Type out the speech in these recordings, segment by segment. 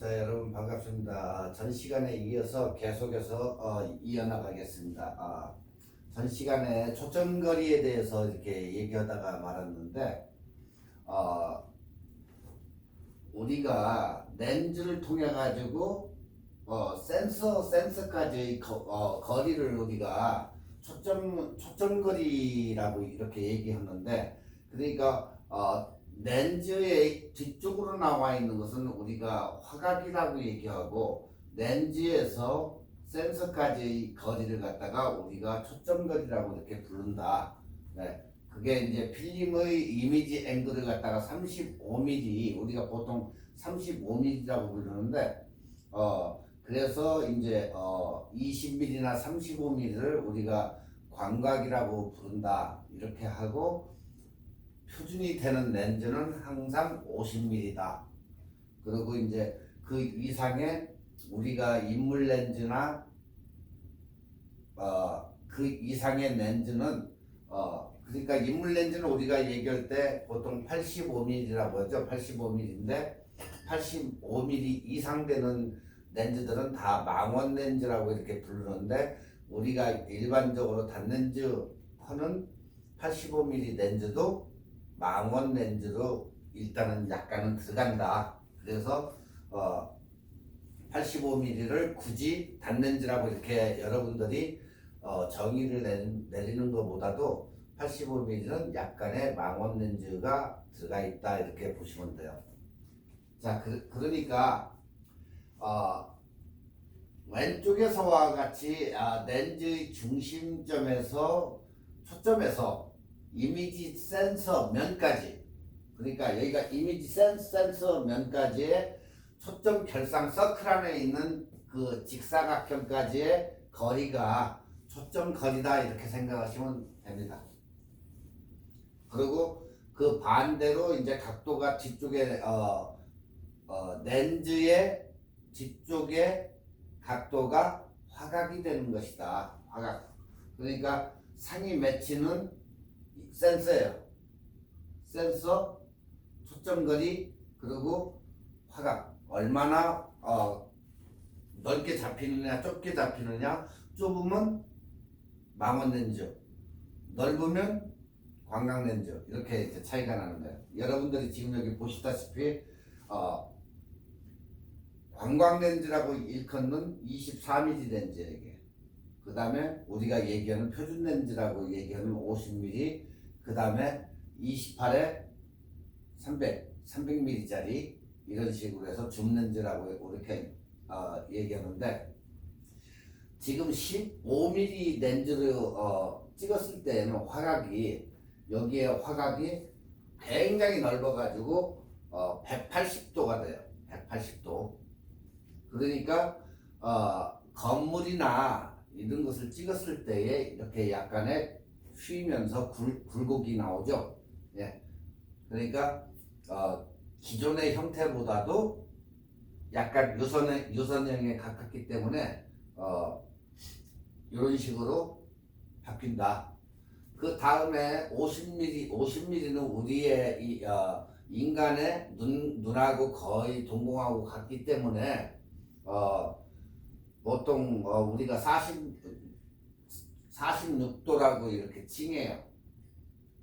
자, 여러분 반갑습니다. 전 시간에 이어서 계속해서 이어나가겠습니다. 전 시간에 초점거리에 대해서 이렇게 얘기하다가 말았는데, 어, 우리가 렌즈를 통해 가지고 센서까지 거리를 우리가 초점거리라고 이렇게 얘기하는데, 그러니까 렌즈의 뒤쪽으로 나와 있는 것은 우리가 화각이라고 얘기하고, 렌즈에서 센서까지의 거리를 갖다가 우리가 초점거리라고 이렇게 부른다. 네. 그게 이제 필름의 이미지 앵글을 갖다가 35mm, 우리가 보통 35mm라고 부르는데, 그래서 이제 20mm나 35mm를 우리가 광각이라고 부른다. 이렇게 하고, 표준이 되는 렌즈는 항상 50mm다. 그리고 이제 그 이상의 우리가 인물 렌즈나 그 이상의 렌즈는 그러니까 인물 렌즈는 우리가 얘기할 때 보통 85mm라고 하죠. 85mm인데 85mm 이상 되는 렌즈들은 다 망원 렌즈라고 이렇게 부르는데, 우리가 일반적으로 단렌즈 하는 85mm 렌즈도 망원 렌즈로 일단은 약간은 들어간다. 그래서 85mm를 굳이 단렌즈라고 이렇게 여러분들이 정의를 내리는 것보다도 85mm는 약간의 망원 렌즈가 들어가 있다, 이렇게 보시면 돼요. 자, 그러니까 왼쪽에서와 같이 렌즈의 중심점에서 초점에서 이미지 센서 면까지, 그러니까 여기가 이미지 센서 면까지의 초점 결상 서클 안에 있는 그 직사각형까지의 거리가 초점 거리다, 이렇게 생각하시면 됩니다. 그리고 그 반대로 이제 각도가 뒤쪽에 렌즈의 뒤쪽에 각도가 화각이 되는 것이다. 화각. 그러니까 상이 맺히는 센서예요. 센서, 초점거리, 그리고 화각. 얼마나 넓게 잡히느냐, 좁게 잡히느냐. 좁으면 망원 렌즈, 넓으면 광각 렌즈, 이렇게 이제 차이가 나는 거예요. 여러분들이 지금 여기 보시다시피 광각 렌즈라고 일컫는 24mm 렌즈예요, 이게. 그 다음에 우리가 얘기하는 표준 렌즈라고 얘기하는 50mm, 그 다음에 28에 300mm짜리, 이런 식으로 해서 줌 렌즈라고 이렇게 얘기하는데, 지금 15mm 렌즈를 찍었을 때는 화각이, 여기에 화각이 굉장히 넓어가지고 180도가 돼요. 180도. 그러니까 건물이나 이런 것을 찍었을 때에 이렇게 약간의 휘면서 굴곡이 나오죠. 예. 그러니까 기존의 형태보다도 약간 유선형에 가깝기 때문에 이런 식으로 바뀐다. 그 다음에 50mm는 우리의 인간의 눈하고 거의 동공하고 같기 때문에 보통 우리가 46도라고 이렇게 칭해요.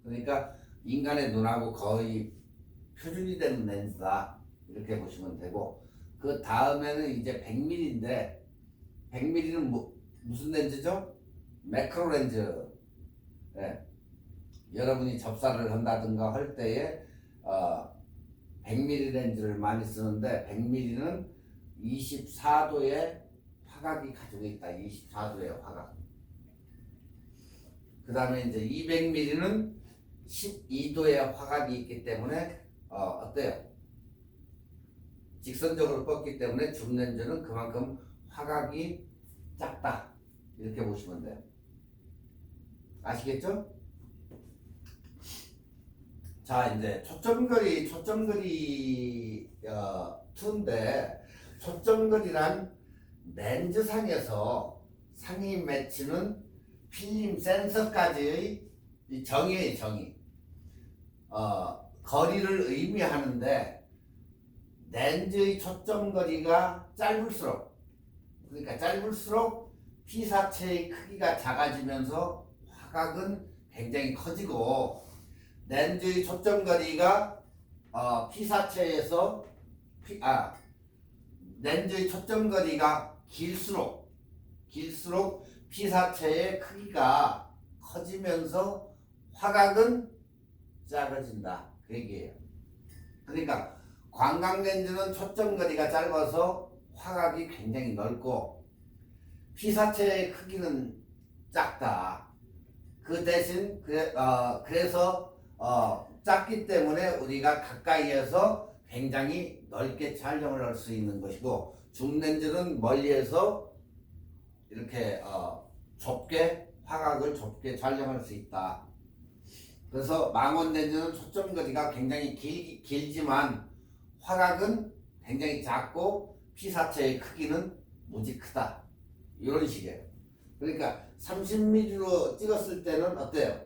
그러니까 인간의 눈하고 거의 표준이 되는 렌즈다, 이렇게 보시면 되고, 그 다음에는 이제 100mm인데 100mm는 무슨 렌즈죠? 매크로 렌즈. 네. 여러분이 접사를 한다든가 할 때에 100mm 렌즈를 많이 쓰는데, 100mm는 24도의 화각이 가지고 있다. 24도의 화각. 그 다음에 이제 200mm는 12도의 화각이 있기 때문에 어때요? 직선적으로 뻗기 때문에 줌 렌즈는 그만큼 화각이 작다, 이렇게 보시면 돼요. 아시겠죠? 자, 이제 초점거리 2인데, 초점거리란 렌즈상에서 상이 맺히는 필름 센서까지의 정의예요, 정의. 거리를 의미하는데, 렌즈의 초점거리가 짧을수록, 그러니까 짧을수록 피사체의 크기가 작아지면서 화각은 굉장히 커지고, 렌즈의 초점거리가 피사체에서 렌즈의 초점거리가 길수록 피사체의 크기가 커지면서 화각은 작아진다, 그 얘기예요. 그러니까 광각렌즈는 초점거리가 짧아서 화각이 굉장히 넓고 피사체의 크기는 작다. 그 대신 그래서 작기 때문에 우리가 가까이에서 굉장히 넓게 촬영을 할 수 있는 것이고, 줌렌즈는 멀리에서 이렇게 화각을 좁게 촬영할 수 있다. 그래서 망원렌즈는 초점거리가 굉장히 길지만 화각은 굉장히 작고 피사체의 크기는 무지 크다, 이런 식이에요. 그러니까 30mm로 찍었을 때는 어때요?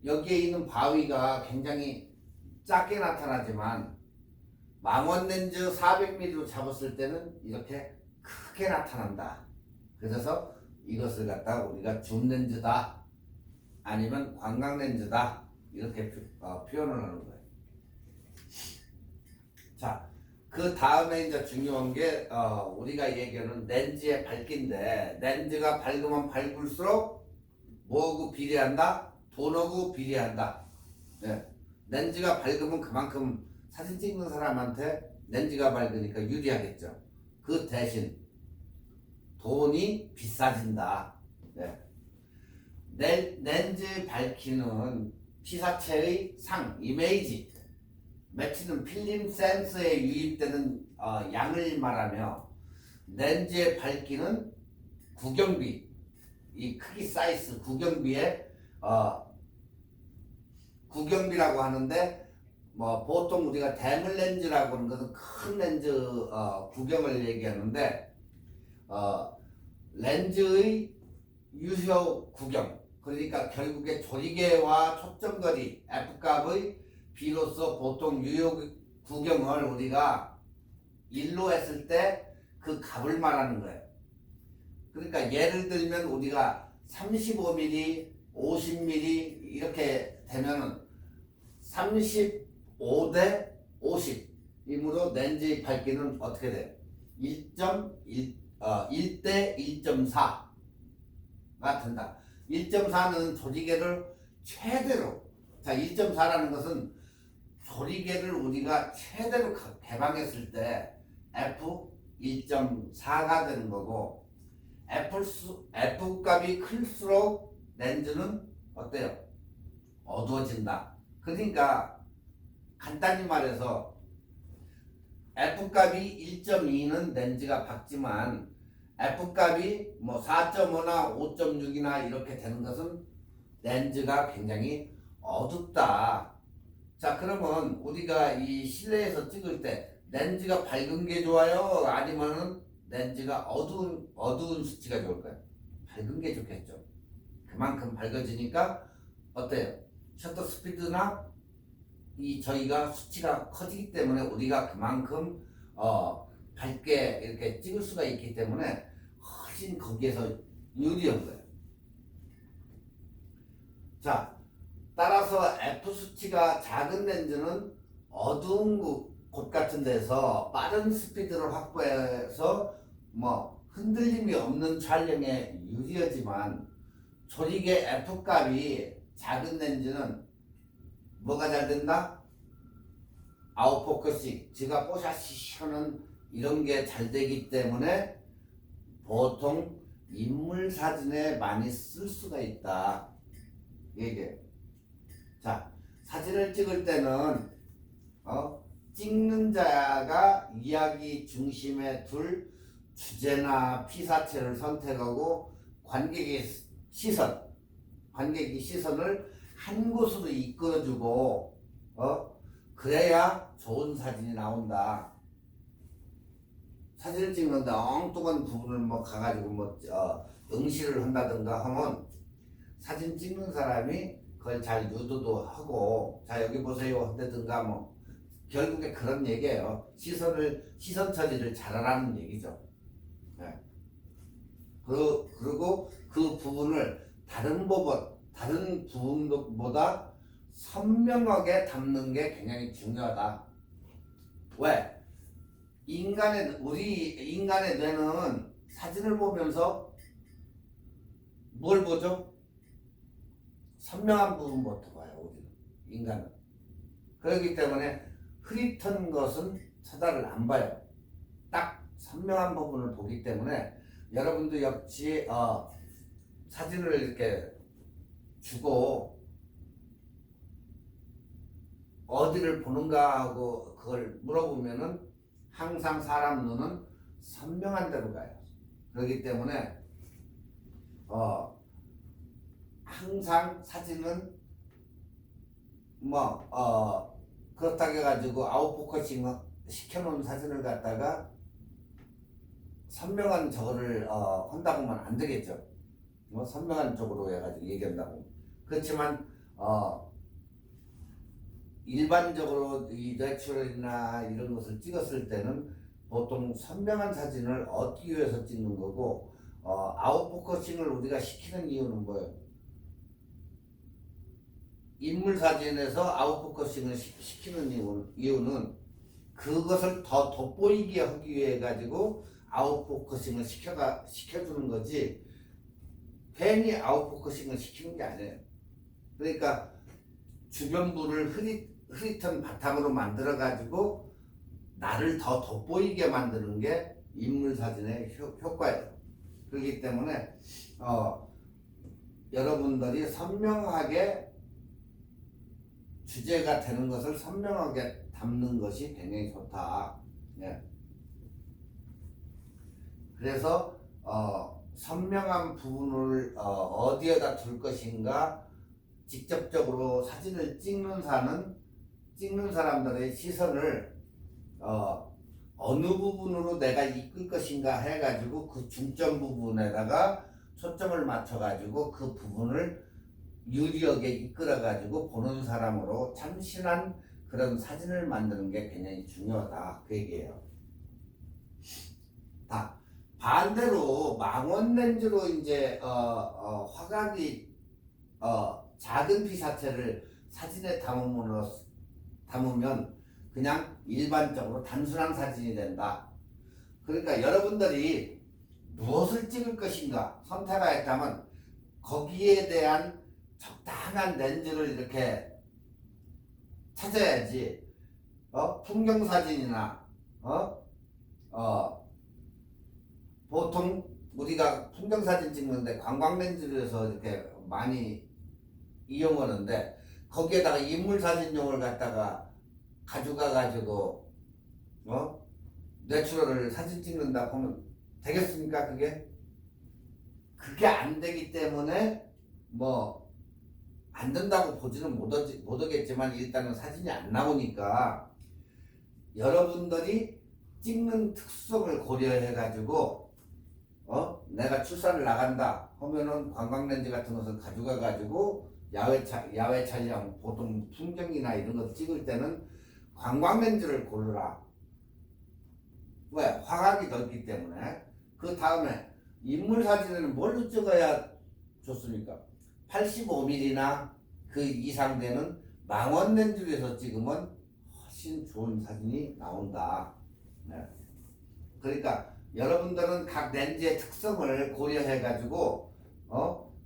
여기에 있는 바위가 굉장히 작게 나타나지만 망원렌즈 400mm로 잡았을 때는 이렇게 크게 나타난다. 그래서 이것을 갖다가 우리가 줌렌즈다 아니면 광각렌즈다 이렇게 표현을 하는 거예요. 자, 그 다음에 이제 중요한 게 우리가 얘기하는 렌즈의 밝기인데, 렌즈가 밝으면 밝을수록 뭐하고 비례한다? 돈하고 비례한다. 네. 렌즈가 밝으면 그만큼 사진 찍는 사람한테 렌즈가 밝으니까 유리하겠죠. 그 대신 돈이 비싸진다. 네. 렌즈 밝기는 피사체의 이미지, 매치는 필름 센서에 유입되는 양을 말하며, 렌즈의 밝기는 구경비, 이 크기 사이즈 구경비라고 하는데, 보통 우리가 대물 렌즈라고 하는 것은 큰 렌즈 구경을 얘기하는데, 렌즈의 유효 구경, 그러니까 결국에 조리개와 초점거리 F값의 비로소 보통 유효 구경을 우리가 1로 했을 때 그 값을 말하는 거예요. 그러니까 예를 들면 우리가 35mm, 50mm 이렇게 되면은 35대 50이므로 렌즈의 밝기는 어떻게 돼요? 1대 1.4가 된다. 1.4는 조리개를 최대로, 자 1.4라는 것은 조리개를 우리가 최대로 개방했을 때 F1.4가 되는 거고, F값이 클수록 렌즈는 어때요? 어두워진다. 그러니까 간단히 말해서 F값이 1.2는 렌즈가 밝지만 F값이 4.5나 5.6이나 이렇게 되는 것은 렌즈가 굉장히 어둡다. 자, 그러면 우리가 이 실내에서 찍을 때 렌즈가 밝은 게 좋아요? 아니면은 렌즈가 어두운 수치가 좋을까요? 밝은 게 좋겠죠. 그만큼 밝아지니까 어때요? 셔터 스피드나 저희가 수치가 커지기 때문에 우리가 그만큼 밝게 이렇게 찍을 수가 있기 때문에 훨씬 거기에서 유리한 거예요. 자, 따라서 F 수치가 작은 렌즈는 어두운 곳 같은 데서 빠른 스피드를 확보해서 흔들림이 없는 촬영에 유리하지만, 조리개 F값이 작은 렌즈는 뭐가 잘 된다? 아웃포커싱, 제가 뽀샤시 하는 이런 게 잘 되기 때문에 보통 인물 사진에 많이 쓸 수가 있다. 이게. 자, 사진을 찍을 때는 찍는 자가 이야기 중심에 둘 주제나 피사체를 선택하고 관객의 시선을 한 곳으로 이끌어주고 그래야 좋은 사진이 나온다. 사진을 찍는데 엉뚱한 부분을 가가지고 응시를 한다든가 하면 사진 찍는 사람이 그걸 잘 유도도 하고, 자 여기 보세요 한다든가 결국에 그런 얘기예요. 시선 처리를 잘하라는 얘기죠. 네. 그리고 그 부분을 다른 부분보다 선명하게 담는 게 굉장히 중요하다. 왜? 우리 인간의 뇌는 사진을 보면서 뭘 보죠? 선명한 부분부터 봐요, 우리는. 인간은. 그렇기 때문에 흐릿한 것은 쳐다를 안 봐요. 딱 선명한 부분을 보기 때문에 여러분도 역시 사진을 이렇게 주고 어디를 보는가 하고 그걸 물어보면은 항상 사람 눈은 선명한 데로 가요. 그렇기 때문에 항상 사진은 그렇다고 해가지고 아웃포커싱 시켜놓은 사진을 갖다가 선명한 저거를 한다고 하면 안 되겠죠. 선명한 쪽으로 해가지고 얘기한다고. 그렇지만 일반적으로 이 내추럴이나 이런 것을 찍었을 때는 보통 선명한 사진을 얻기 위해서 찍는 거고, 아웃포커싱을 우리가 시키는 이유는 뭐예요? 인물 사진에서 아웃포커싱을 시키는 이유는 그것을 더 돋보이게 하기 위해 가지고 아웃포커싱을 시켜주는 거지, 괜히 아웃포커싱을 시키는 게 아니에요. 그러니까 주변부를 흐릿한 바탕으로 만들어 가지고 나를 더 돋보이게 만드는 게 인물 사진의 효과예요. 그렇기 때문에 여러분들이 선명하게 주제가 되는 것을 선명하게 담는 것이 굉장히 좋다. 네. 그래서 선명한 부분을 어디에다 둘 것인가, 직접적으로 사진을 찍는 사람들의 시선을 어느 부분으로 내가 이끌 것인가 해가지고 그 중점 부분에다가 초점을 맞춰가지고 그 부분을 유리하게 이끌어가지고 보는 사람으로 참신한 그런 사진을 만드는 게 굉장히 중요하다, 그 얘기예요. 반대로 망원 렌즈로 이제 화각이 작은 피사체를 사진에 담으면 그냥 일반적으로 단순한 사진이 된다. 그러니까 여러분들이 무엇을 찍을 것인가 선택하였다면 거기에 대한 적당한 렌즈를 이렇게 찾아야지. 풍경 사진이나 보통 우리가 풍경 사진 찍는데 관광 렌즈를 해서 이렇게 많이 이용하는데 거기에다가 인물 사진용을 갖다가 가져가 가지고 내추럴을 사진 찍는다 보면 되겠습니까? 그게 안 되기 때문에 안 된다고 보지는 못하겠지만 일단은 사진이 안 나오니까 여러분들이 찍는 특성을 고려해 가지고 내가 출사를 나간다 하면은 관광 렌즈 같은 것을 가져가 가지고 야외 촬영, 보통 풍경이나 이런 거 찍을 때는 관광 렌즈를 고르라. 왜? 화각이 넓기 때문에. 그 다음에 인물 사진에는 뭘로 찍어야 좋습니까? 85mm나 그 이상 되는 망원 렌즈에서 찍으면 훨씬 좋은 사진이 나온다. 네. 그러니까 여러분들은 각 렌즈의 특성을 고려해 가지고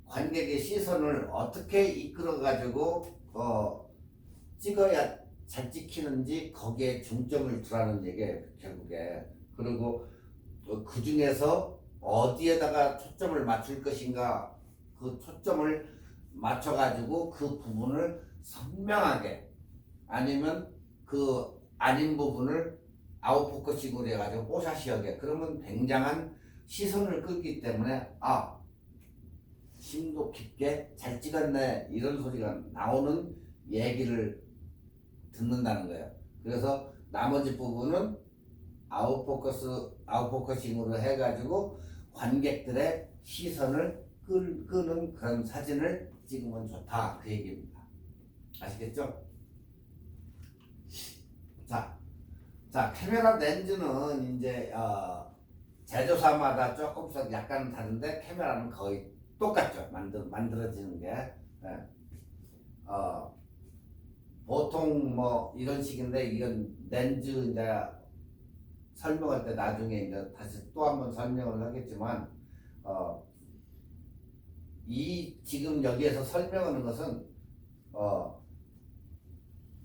관객의 시선을 어떻게 이끌어 가지고 찍어야 잘 찍히는지 거기에 중점을 두라는 얘기예요, 결국에. 그리고 그 중에서 어디에다가 초점을 맞출 것인가, 그 초점을 맞춰 가지고 그 부분을 선명하게, 아니면 그 아닌 부분을 아웃포커싱으로 해가지고 뽀샤시하게, 그러면 굉장한 시선을 끌기 때문에 심도 깊게 잘 찍었네 이런 소리가 나오는 얘기를 듣는다는 거예요. 그래서 나머지 부분은 아웃포커싱으로 해가지고 관객들의 시선을 끄는 그런 사진을 찍으면 좋다, 그 얘기입니다. 아시겠죠? 자, 자, 카메라 렌즈는 이제 제조사마다 조금씩 약간 다른데 카메라는 거의 똑같죠. 만들어지는 게. 예. 보통 뭐 이런 식인데 이건 렌즈 이제 설명할 때 나중에 이제 다시 또 한번 설명을 하겠지만 이 지금 여기에서 설명하는 것은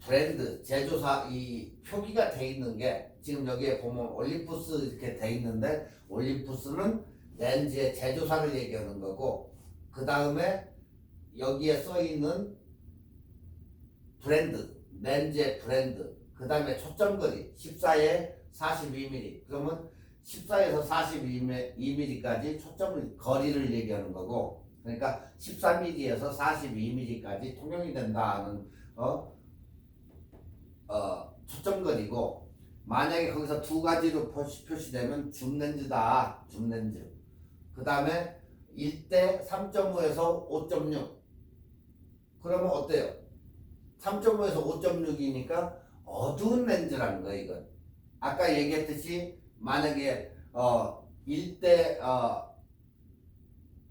브랜드 제조사 이 표기가 돼 있는 게 지금 여기에 보면 올림푸스 이렇게 돼 있는데 올림푸스는 렌즈의 제조사를 얘기하는 거고 그 다음에 여기에 써 있는 브랜드 렌즈의 브랜드 그 다음에 초점거리 14에 42mm 그러면 14에서 42mm까지 초점을 거리를 얘기하는 거고 그러니까 14mm에서 42mm까지 통용이 된다는 초점거리고 만약에 거기서 두 가지로 표시되면 줌렌즈다 줌렌즈 그 다음에 1대 3.5에서 5.6 그러면 어때요? 3.5에서 5.6이니까 어두운 렌즈라는 거예요 이건 아까 얘기했듯이 만약에 1대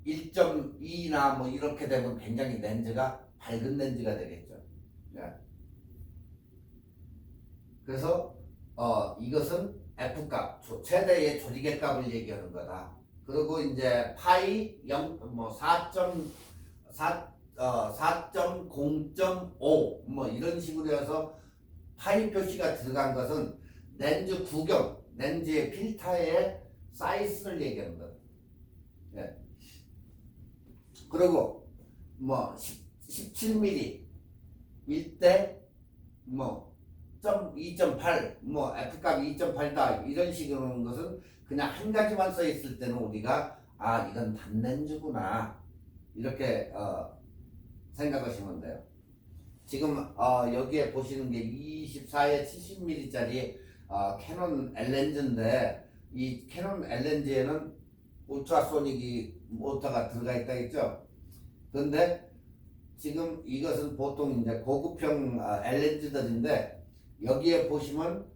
1.2나 뭐 이렇게 되면 굉장히 렌즈가 밝은 렌즈가 되겠죠. 네. 그래서 이것은 F값, 최대의 조리개 값을 얘기하는 거다. 그리고 이제 파이 4.0.5 뭐 이런 식으로 해서 파이 표시가 들어간 것은 렌즈 구경, 렌즈의 필터의 사이즈를 얘기하는 거다. 네. 그리고 뭐 17mm 1대 뭐 2.8 뭐 F값이 2.8다 이런 식으로 하는 것은 그냥 한 가지만 써 있을 때는 우리가 아 이건 단렌즈구나 이렇게 생각하시면 돼요. 지금 여기에 보시는 게 24에 70mm짜리 캐논 L렌즈인데 이 캐논 L렌즈에는 울트라소닉 모터가 들어가 있다 했죠. 그런데 지금 이것은 보통 이제 고급형 L렌즈들인데 여기에 보시면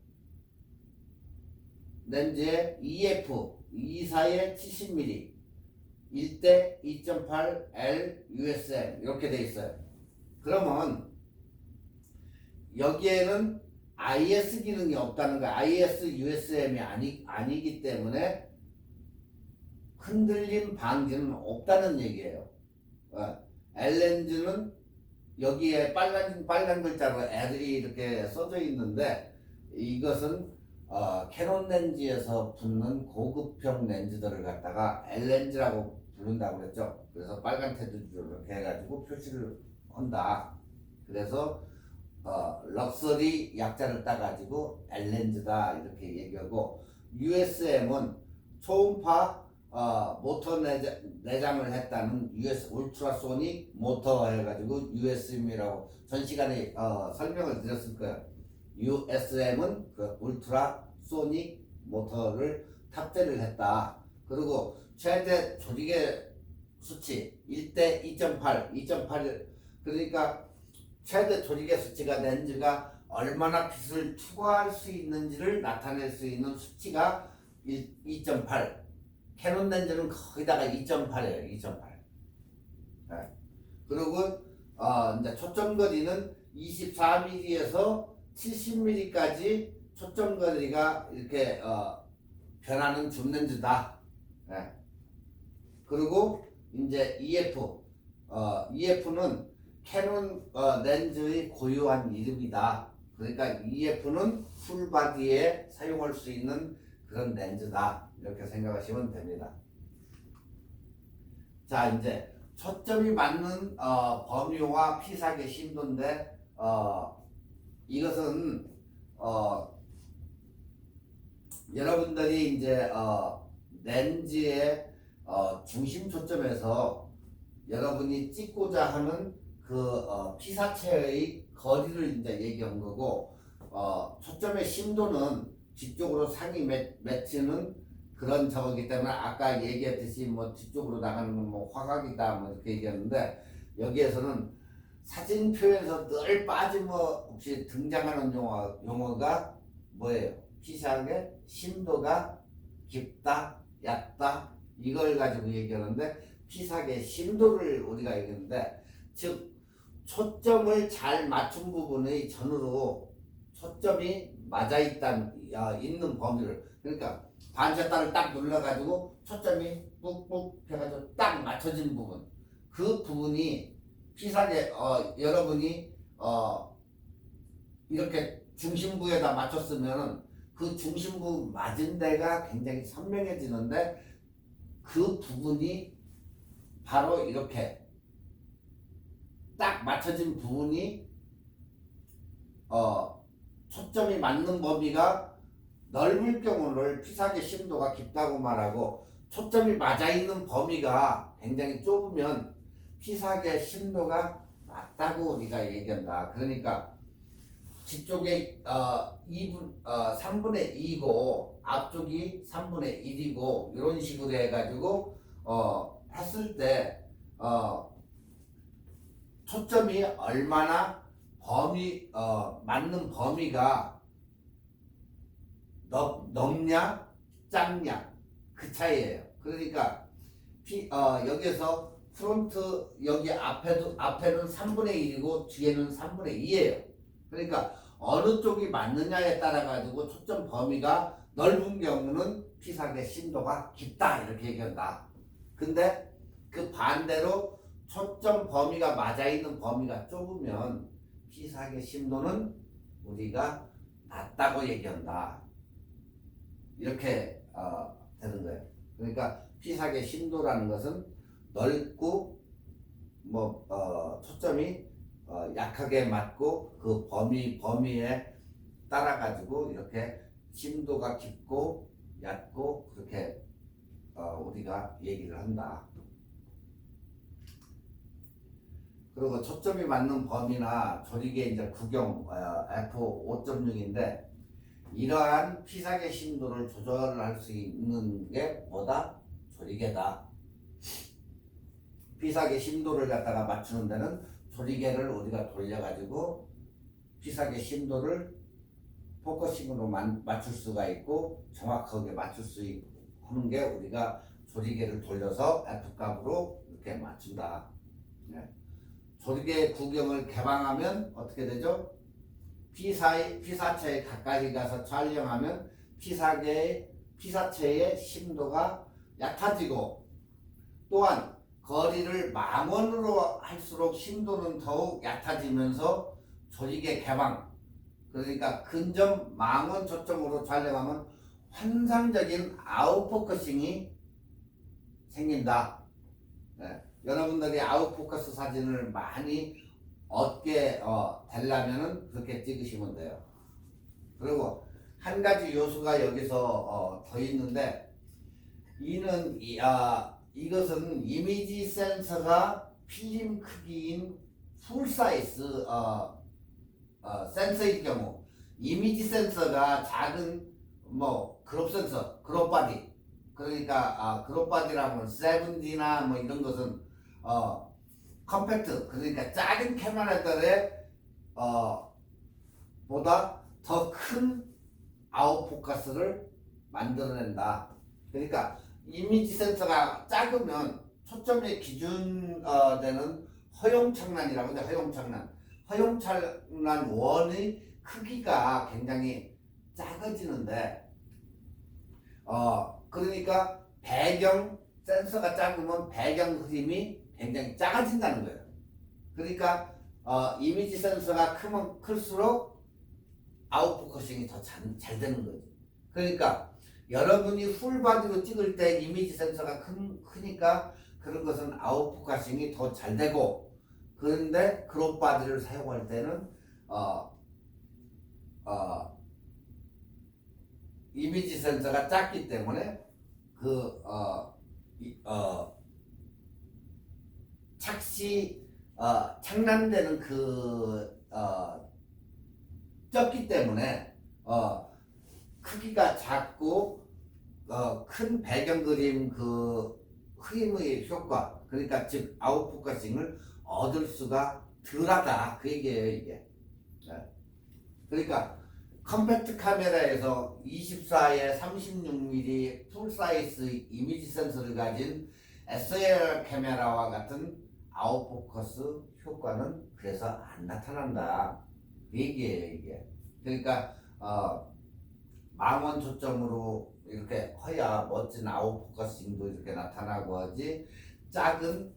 렌즈에 EF 24에 70mm 1대 2.8 L USM 이렇게 돼 있어요. 그러면 여기에는 IS 기능이 없다는 거야. IS USM이 아니기 때문에 흔들림 방지는 없다는 얘기예요. L렌즈는 여기에 빨간 글자로 L이 이렇게 써져 있는데 이것은 캐논 렌즈에서 붙는 고급형 렌즈들을 갖다가 L렌즈라고 부른다고 그랬죠. 그래서 빨간 테두리로 이렇게 해가지고 표시를 한다. 그래서 럭셔리 약자를 따가지고 L렌즈다 이렇게 얘기하고 USM은 초음파 모터 내장을 했다는 US 울트라소닉 모터 해가지고 USM이라고 전 시간에 설명을 드렸을 거예요. USM은 그 울트라소닉 모터를 탑재를 했다. 그리고 최대 조직의 수치 1대 2.8, 2.8 그러니까 최대 조직의 수치가 렌즈가 얼마나 빛을 투과할 수 있는지를 나타낼 수 있는 수치가 2.8 캐논 렌즈는 거기다가 2.8이에요. 2.8. 네. 그리고 이제 초점거리는 24mm에서 70mm까지 초점거리가 이렇게 변하는 줌렌즈다. 네. 그리고 이제 EF는 캐논 렌즈의 고유한 이름이다. 그러니까 EF는 풀바디에 사용할 수 있는 그런 렌즈다. 이렇게 생각하시면 됩니다. 자, 이제 초점이 맞는 범위와 피사계 심도인데 이것은 여러분들이 이제 렌즈의 중심 초점에서 여러분이 찍고자 하는 그 피사체의 거리를 이제 얘기한 거고 초점의 심도는 뒤쪽으로 상이 맺히는 그런 저거기 때문에 아까 얘기했듯이 뭐 뒤쪽으로 나가는 건 뭐 화각이다 뭐 이렇게 얘기했는데 여기에서는 사진 표현에서 늘 빠짐없이 등장하는 용어가 뭐예요? 피사의 심도가 깊다, 얕다 이걸 가지고 얘기하는데 피사의 심도를 우리가 얘기하는데 즉 초점을 잘 맞춘 부분의 전후로 초점이 맞아 있는 범위를 그러니까 반샷단을 딱 눌러가지고 초점이 꾹꾹 해가지고 딱 맞춰진 부분 그 부분이 피사계 여러분이 이렇게 중심부에다 맞췄으면은 그 중심부 맞은 데가 굉장히 선명해지는데 그 부분이 바로 이렇게 딱 맞춰진 부분이 초점이 맞는 범위가 넓을 경우를 피사계 심도가 깊다고 말하고 초점이 맞아 있는 범위가 굉장히 좁으면 피사계 심도가 낮다고 우리가 얘기한다. 그러니까 뒤쪽에 3분의 2고 앞쪽이 3분의 1이고 이런 식으로 해가지고 했을 때 초점이 얼마나 맞는 범위가 넓냐 작냐 그 차이예요. 그러니까 여기서 프론트 여기 앞에는 3분의 1이고 뒤에는 3분의 2예요. 그러니까 어느 쪽이 맞느냐에 따라 가지고 초점 범위가 넓은 경우는 피사계 심도가 깊다 이렇게 얘기한다. 근데 그 반대로 초점 범위가 맞아 있는 범위가 좁으면 피사계 심도는 우리가 낮다고 얘기한다. 이렇게 되는 거예요. 그러니까 피사계 심도라는 것은 넓고 초점이 약하게 맞고 그 범위에 따라 가지고 이렇게 심도가 깊고 얕고 그렇게 우리가 얘기를 한다. 그리고 초점이 맞는 범위나 조리개 이제 구경 F5.6인데 이러한 피사계 심도를 조절할 수 있는 게 뭐다? 조리개다. 피사계 심도를 갖다가 맞추는 데는 조리개를 우리가 돌려가지고 피사계 심도를 포커싱으로 맞출 수가 있고 정확하게 맞출 수 있는 게 우리가 조리개를 돌려서 F값으로 이렇게 맞춘다. 네. 조리개 구경을 개방하면 어떻게 되죠? 피사체에 가까이 가서 촬영하면 피사체의 심도가 얕아지고 또한 거리를 망원으로 할수록 심도는 더욱 얕아지면서 조리개 개방 그러니까 근접 망원 초점으로 촬영하면 환상적인 아웃포커싱이 생긴다. 네. 여러분들이 아웃포커스 사진을 많이 얻게 되려면은 그렇게 찍으시면 돼요. 그리고 한 가지 요소가 여기서 더 있는데 이것은 이미지 센서가 필름 크기인 풀 사이즈 센서일 경우 이미지 센서가 작은 그룹 센서, 그룹 바디 그러니까 그룹 바디라면 7D나 이런 것은 컴팩트 그러니까 작은 카메라들의 보다 더 큰 아웃포커스를 만들어낸다. 그러니까 이미지 센서가 작으면 초점의 기준되는 허용창란이라고 해요. 허용창란 원의 크기가 굉장히 작아지는데 그러니까 배경 센서가 작으면 배경 흐림이 굉장히 작아진다는 거예요. 그러니까 이미지 센서가 크면 클수록 아웃포커싱이 더 잘 되는 거죠. 그러니까 여러분이 풀바디로 찍을 때 이미지 센서가 크니까 그런 것은 아웃포커싱이 더 잘 되고 그런데 그룹 바디를 사용할 때는 이미지 센서가 작기 때문에 창란되는 적기 때문에 크기가 작고 큰 배경 그림 흐림의 효과 그러니까 즉 아웃포커싱을 얻을 수가 덜하다 그 얘기예요 이게. 그러니까 컴팩트 카메라에서 24에 36mm 풀사이즈 이미지 센서를 가진 SLR 카메라와 같은 아웃포커스 효과는 그래서 안 나타난다. 그 얘기예요, 이게. 그러니까 망원 초점으로 이렇게 허야 멋진 아웃포커싱도 이렇게 나타나고 하지, 작은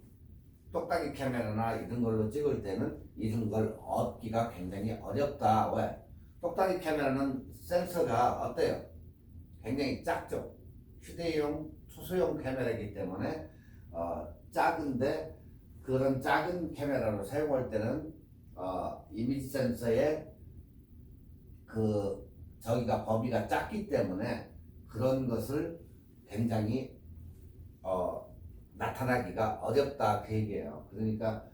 똑딱이 카메라나 이런 걸로 찍을 때는 이런 걸 얻기가 굉장히 어렵다. 왜? 똑딱이 카메라는 센서가 어때요? 굉장히 작죠. 휴대용 초소형 카메라이기 때문에 작은데, 그런 작은 카메라로 사용할 때는 이미지 센서의 그 저기가 범위가 작기 때문에 그런 것을 굉장히 나타나기가 어렵다, 그 얘기예요. 그러니까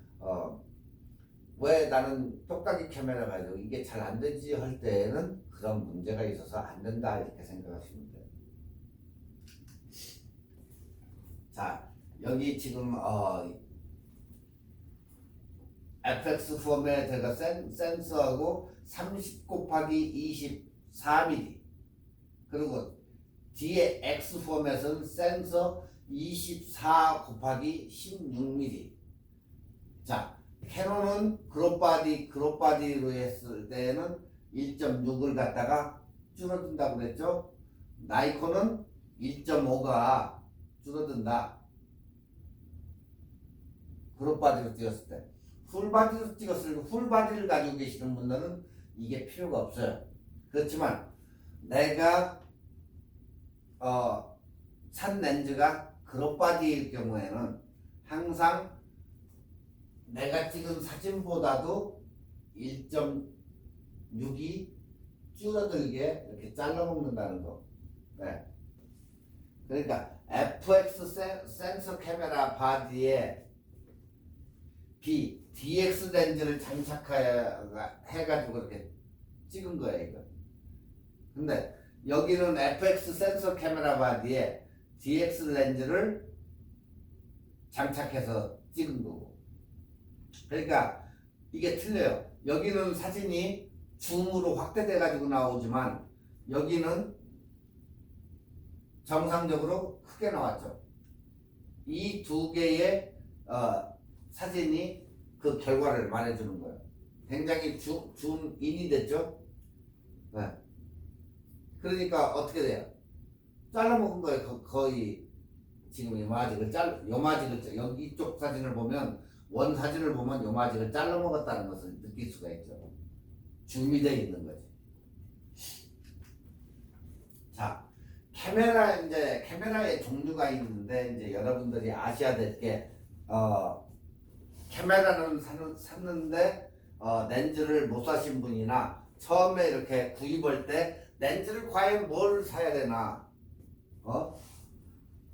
왜 나는 똑딱이 카메라 가지고 이게 잘 안 되지 할 때에는 그런 문제가 있어서 안 된다, 이렇게 생각하시면 돼요. 자, 여기 지금 FX 포맷에가 센서하고 30 곱하기 24mm, 그리고 뒤에 X 포맷은 센서 24 곱하기 16mm. 자, 캐논은 그룹바디로 했을 때는 1.6을 갖다가 줄어든다고 그랬죠. 나이콘은 1.5가 줄어든다. 그룹바디로 찍었을 때. 풀바디로 찍었을 때, 풀바디를 가지고 계시는 분들은 이게 필요가 없어요. 그렇지만 내가 산 렌즈가 그룹바디일 경우에는 항상 내가 찍은 사진보다도 1.6이 줄어들게 이렇게 잘라 먹는다는 거. 네. 그러니까 FX 센서 카메라 바디에 DX 렌즈를 장착해가지고 이렇게 찍은 거예요, 이거. 근데 여기는 FX 센서 카메라 바디에 DX 렌즈를 장착해서 찍은 거고. 그러니까 이게 틀려요. 여기는 사진이 줌으로 확대돼 가지고 나오지만 여기는 정상적으로 크게 나왔죠. 이 두 개의 사진이 그 결과를 말해주는 거예요. 굉장히 줌인이 됐죠. 네. 그러니까 어떻게 돼요? 잘라먹은 거예요. 거의 지금 요마직을 여기 이쪽 사진을 보면, 원 사진을 보면 요마직을 잘라먹었다는 것을 느낄 수가 있죠. 줌이 되어 있는 거지. 자, 카메라의 종류가 있는데, 이제 여러분들이 아셔야 될 게, 카메라는 샀는데 렌즈를 못 사신 분이나 처음에 이렇게 구입할 때 렌즈를 과연 뭘 사야 되나,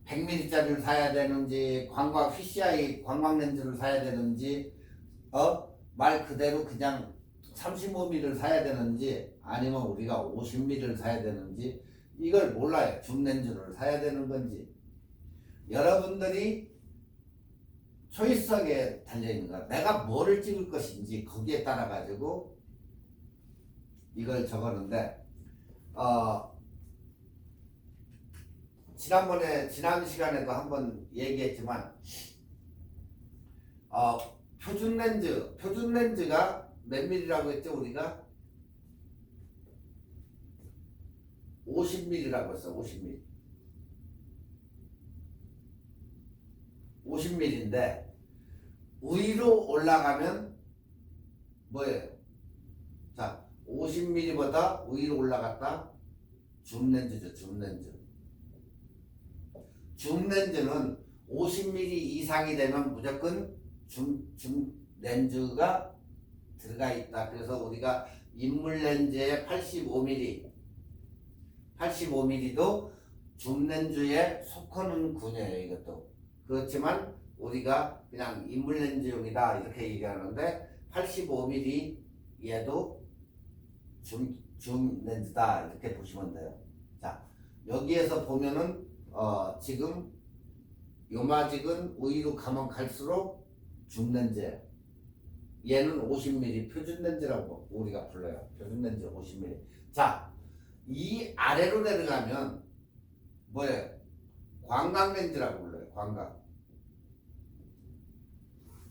100mm짜리를 사야 되는지, 광각 PCI 광각 렌즈를 사야 되는지, 말 그대로 그냥 35mm를 사야 되는지, 아니면 우리가 50mm를 사야 되는지 이걸 몰라요. 줌 렌즈를 사야 되는 건지. 여러분들이 초이스하게 달려있는 거야. 내가 뭐를 찍을 것인지 거기에 따라 가지고 이걸 적었는데, 지난 시간에도 한번 얘기했지만, 표준 렌즈가 몇 mm라고 했죠? 우리가 50mm라고 했어. 50mm. 50mm인데 위로 올라가면 뭐예요? 자, 50mm보다 위로 올라갔다 줌 렌즈죠. 줌 렌즈는 50mm 이상이 되면 무조건 줌 렌즈가 들어가 있다. 그래서 우리가 인물 렌즈의 85mm도 줌 렌즈에 속하는 군이에요, 이것도. 그렇지만 우리가 그냥 인물 렌즈용이다 이렇게 얘기하는데, 85mm 얘도 줌 렌즈다 이렇게 보시면 돼요. 자, 여기에서 보면은 지금 요마직은 위로 가면 갈수록 줌 렌즈예요. 얘는 50mm 표준 렌즈라고 우리가 불러요. 표준 렌즈 50mm. 자, 이 아래로 내려가면 뭐예요? 광각렌즈라고 불러요. 광각.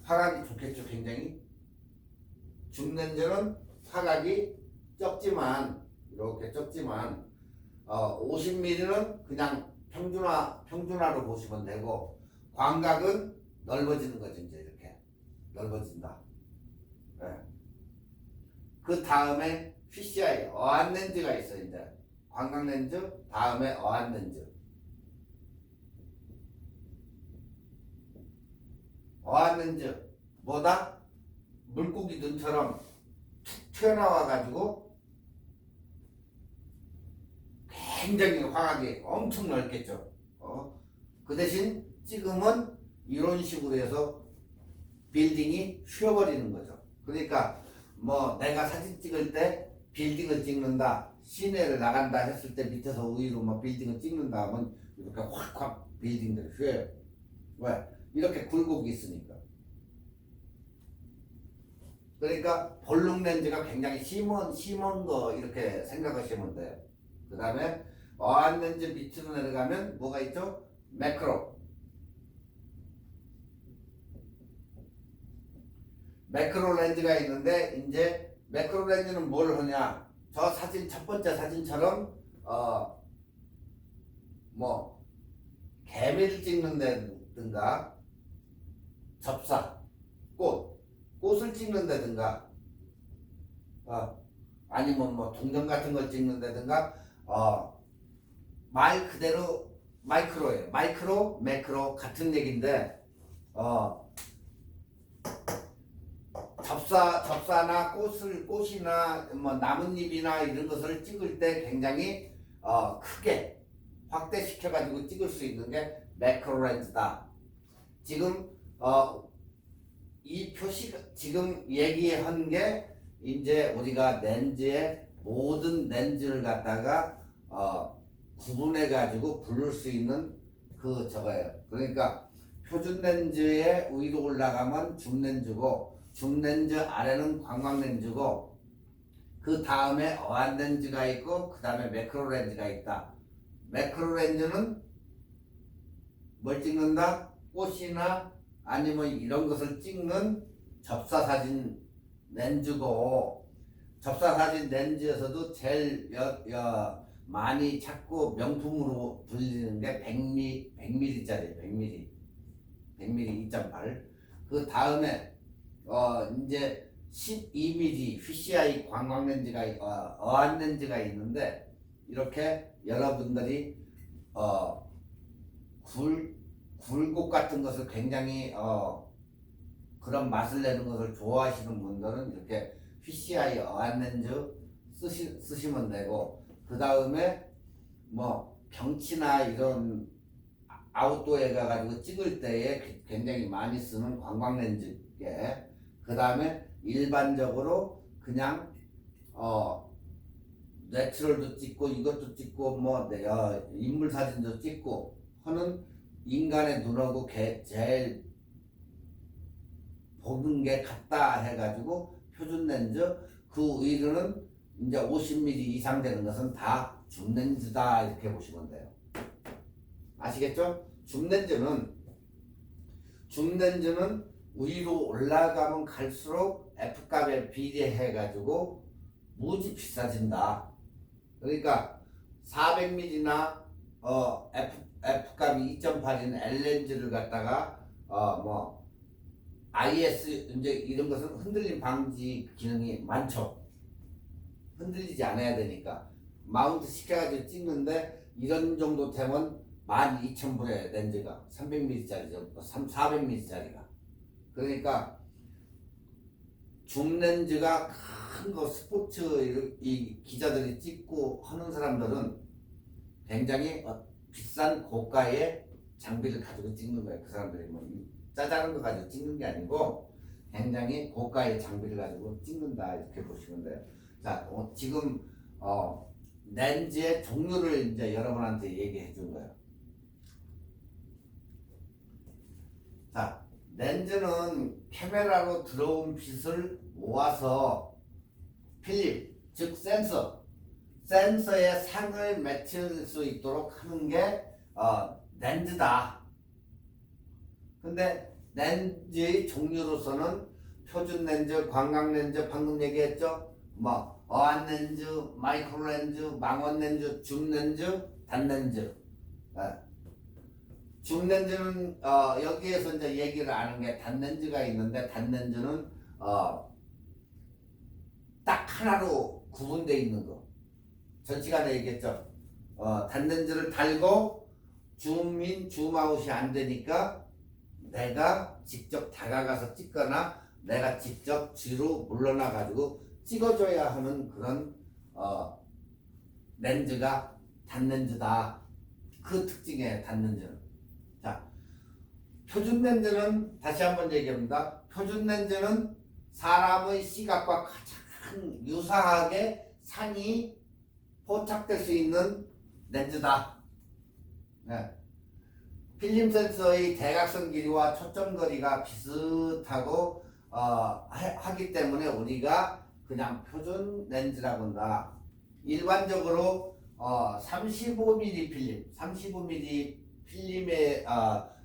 화각이 좋겠죠, 굉장히. 줌렌즈는 화각이 적지만 이렇게 적지만 50mm는 그냥 평준화로 보시면 되고 광각은 넓어지는 거죠. 이제 이렇게 넓어진다. 네. 그 다음에 PCI 어안렌즈가 있어요. 이제 광각렌즈 다음에 어안렌즈. 어안렌즈 뭐다? 물고기 눈처럼 툭 튀어나와 가지고 굉장히 화각이 엄청 넓겠죠. 그 대신 찍으면 이런 식으로 해서 빌딩이 휘어버리는 거죠. 그러니까 뭐 내가 사진 찍을 때 빌딩을 찍는다, 시내를 나간다 했을 때 밑에서 위로 뭐 빌딩을 찍는다 하면 이렇게 확확 빌딩들이 휘어요. 왜? 이렇게 굴곡이 있으니까. 그러니까 볼륨 렌즈가 굉장히 심한 거 이렇게 생각하시면 돼요. 그 다음에 어안 렌즈 밑으로 내려가면 뭐가 있죠? 매크로. 매크로 렌즈가 있는데 이제 매크로 렌즈는 뭘 하냐? 저 사진 첫 번째 사진처럼 뭐 개미를 찍는 데든가 접사, 꽃을 찍는 데든가 아니면 뭐 동전 같은 걸 찍는 데든가 말 그대로 마이크로예요. 마이크로, 매크로 같은 얘기인데 접사나 꽃이나 뭐 나뭇잎이나 이런 것을 찍을 때 굉장히 크게 확대시켜 가지고 찍을 수 있는 게 매크로 렌즈다. 지금 이 표시가 지금 얘기한 게 이제 우리가 렌즈의 모든 렌즈를 갖다가 구분해 가지고 부를 수 있는 그 저거예요. 그러니까 표준 렌즈의 위로 올라가면 줌 렌즈고 줌 렌즈 아래는 광각 렌즈고 그 다음에 어안 렌즈가 있고 그 다음에 매크로 렌즈가 있다. 매크로 렌즈는 뭘 찍는다? 꽃이나 아니면 이런 것을 찍는 접사사진 렌즈고 접사사진 렌즈에서도 제일 많이 찾고 명품으로 불리는 게 100mm짜리 100mm 2.8. 그 다음에 이제 12mm PCI 광각 렌즈가 어안 렌즈가 있는데 이렇게 여러분들이 굴곡 같은 것을 굉장히 그런 맛을 내는 것을 좋아하시는 분들은 이렇게 PCI 어안 렌즈 쓰시면 되고 그 다음에 뭐 경치나 이런 아웃도어에 가가지고 찍을 때에 굉장히 많이 쓰는 광각 렌즈에 그 다음에 일반적으로 그냥 내추럴도 찍고 이것도 찍고 뭐 인물 사진도 찍고 하는 인간의 눈하고 제일 보는 게 같다 해가지고 표준 렌즈 그 위로는 이제 50mm 이상 되는 것은 다 줌 렌즈다 이렇게 보시면 돼요. 아시겠죠? 줌 렌즈는 위로 올라가면 갈수록 F값에 비례해 가지고 무지 비싸진다. 그러니까 400mm나 F값이 2.8인 L렌즈를 갖다가 뭐 IS 이제 이런 것은 흔들림 방지 기능이 많죠. 흔들리지 않아야 되니까 마운트 시켜가지고 찍는데 이런 정도 되면 12,000불에 렌즈가 300mm짜리죠. 400mm짜리가. 그러니까 줌 렌즈가 큰 거 스포츠 이 기자들이 찍고 하는 사람들은 굉장히 비싼 고가의 장비를 가지고 찍는 거예요. 그 사람들이 뭐 짜잘한 거 가지고 찍는 게 아니고 굉장히 고가의 장비를 가지고 찍는다 이렇게 보시면 돼요. 자, 지금 렌즈의 종류를 이제 여러분한테 얘기해 준 거예요. 자, 렌즈는 카메라로 들어온 빛을 모아서 필름, 즉 센서, 센서의 상을 맞출 수 있도록 하는 게 렌즈다. 근데 렌즈의 종류로서는 표준 렌즈, 광각 렌즈, 방금 얘기했죠? 뭐 어안 렌즈, 마이크로 렌즈, 망원 렌즈, 줌 렌즈, 단 렌즈. 줌 렌즈는 여기에서 이제 얘기를 하는 게 단 렌즈가 있는데, 단 렌즈는 딱 하나로 구분되어 있는 거. 전 시간에 얘기했죠. 단 렌즈를 달고 줌인, 줌아웃이 안 되니까 내가 직접 다가가서 찍거나 내가 직접 뒤로 물러나 가지고 찍어줘야 하는 그런 렌즈가 단 렌즈다. 그 특징이에요, 단 렌즈는. 자, 표준 렌즈는 다시 한번 얘기합니다. 표준 렌즈는 사람의 시각과 가장 유사하게 상이 포착될 수 있는 렌즈다. 네. 필름 센서의 대각선 길이와 초점 거리가 비슷하고 하기 때문에 우리가 그냥 표준 렌즈라고 한다. 일반적으로 35mm 필름, 35mm 필름의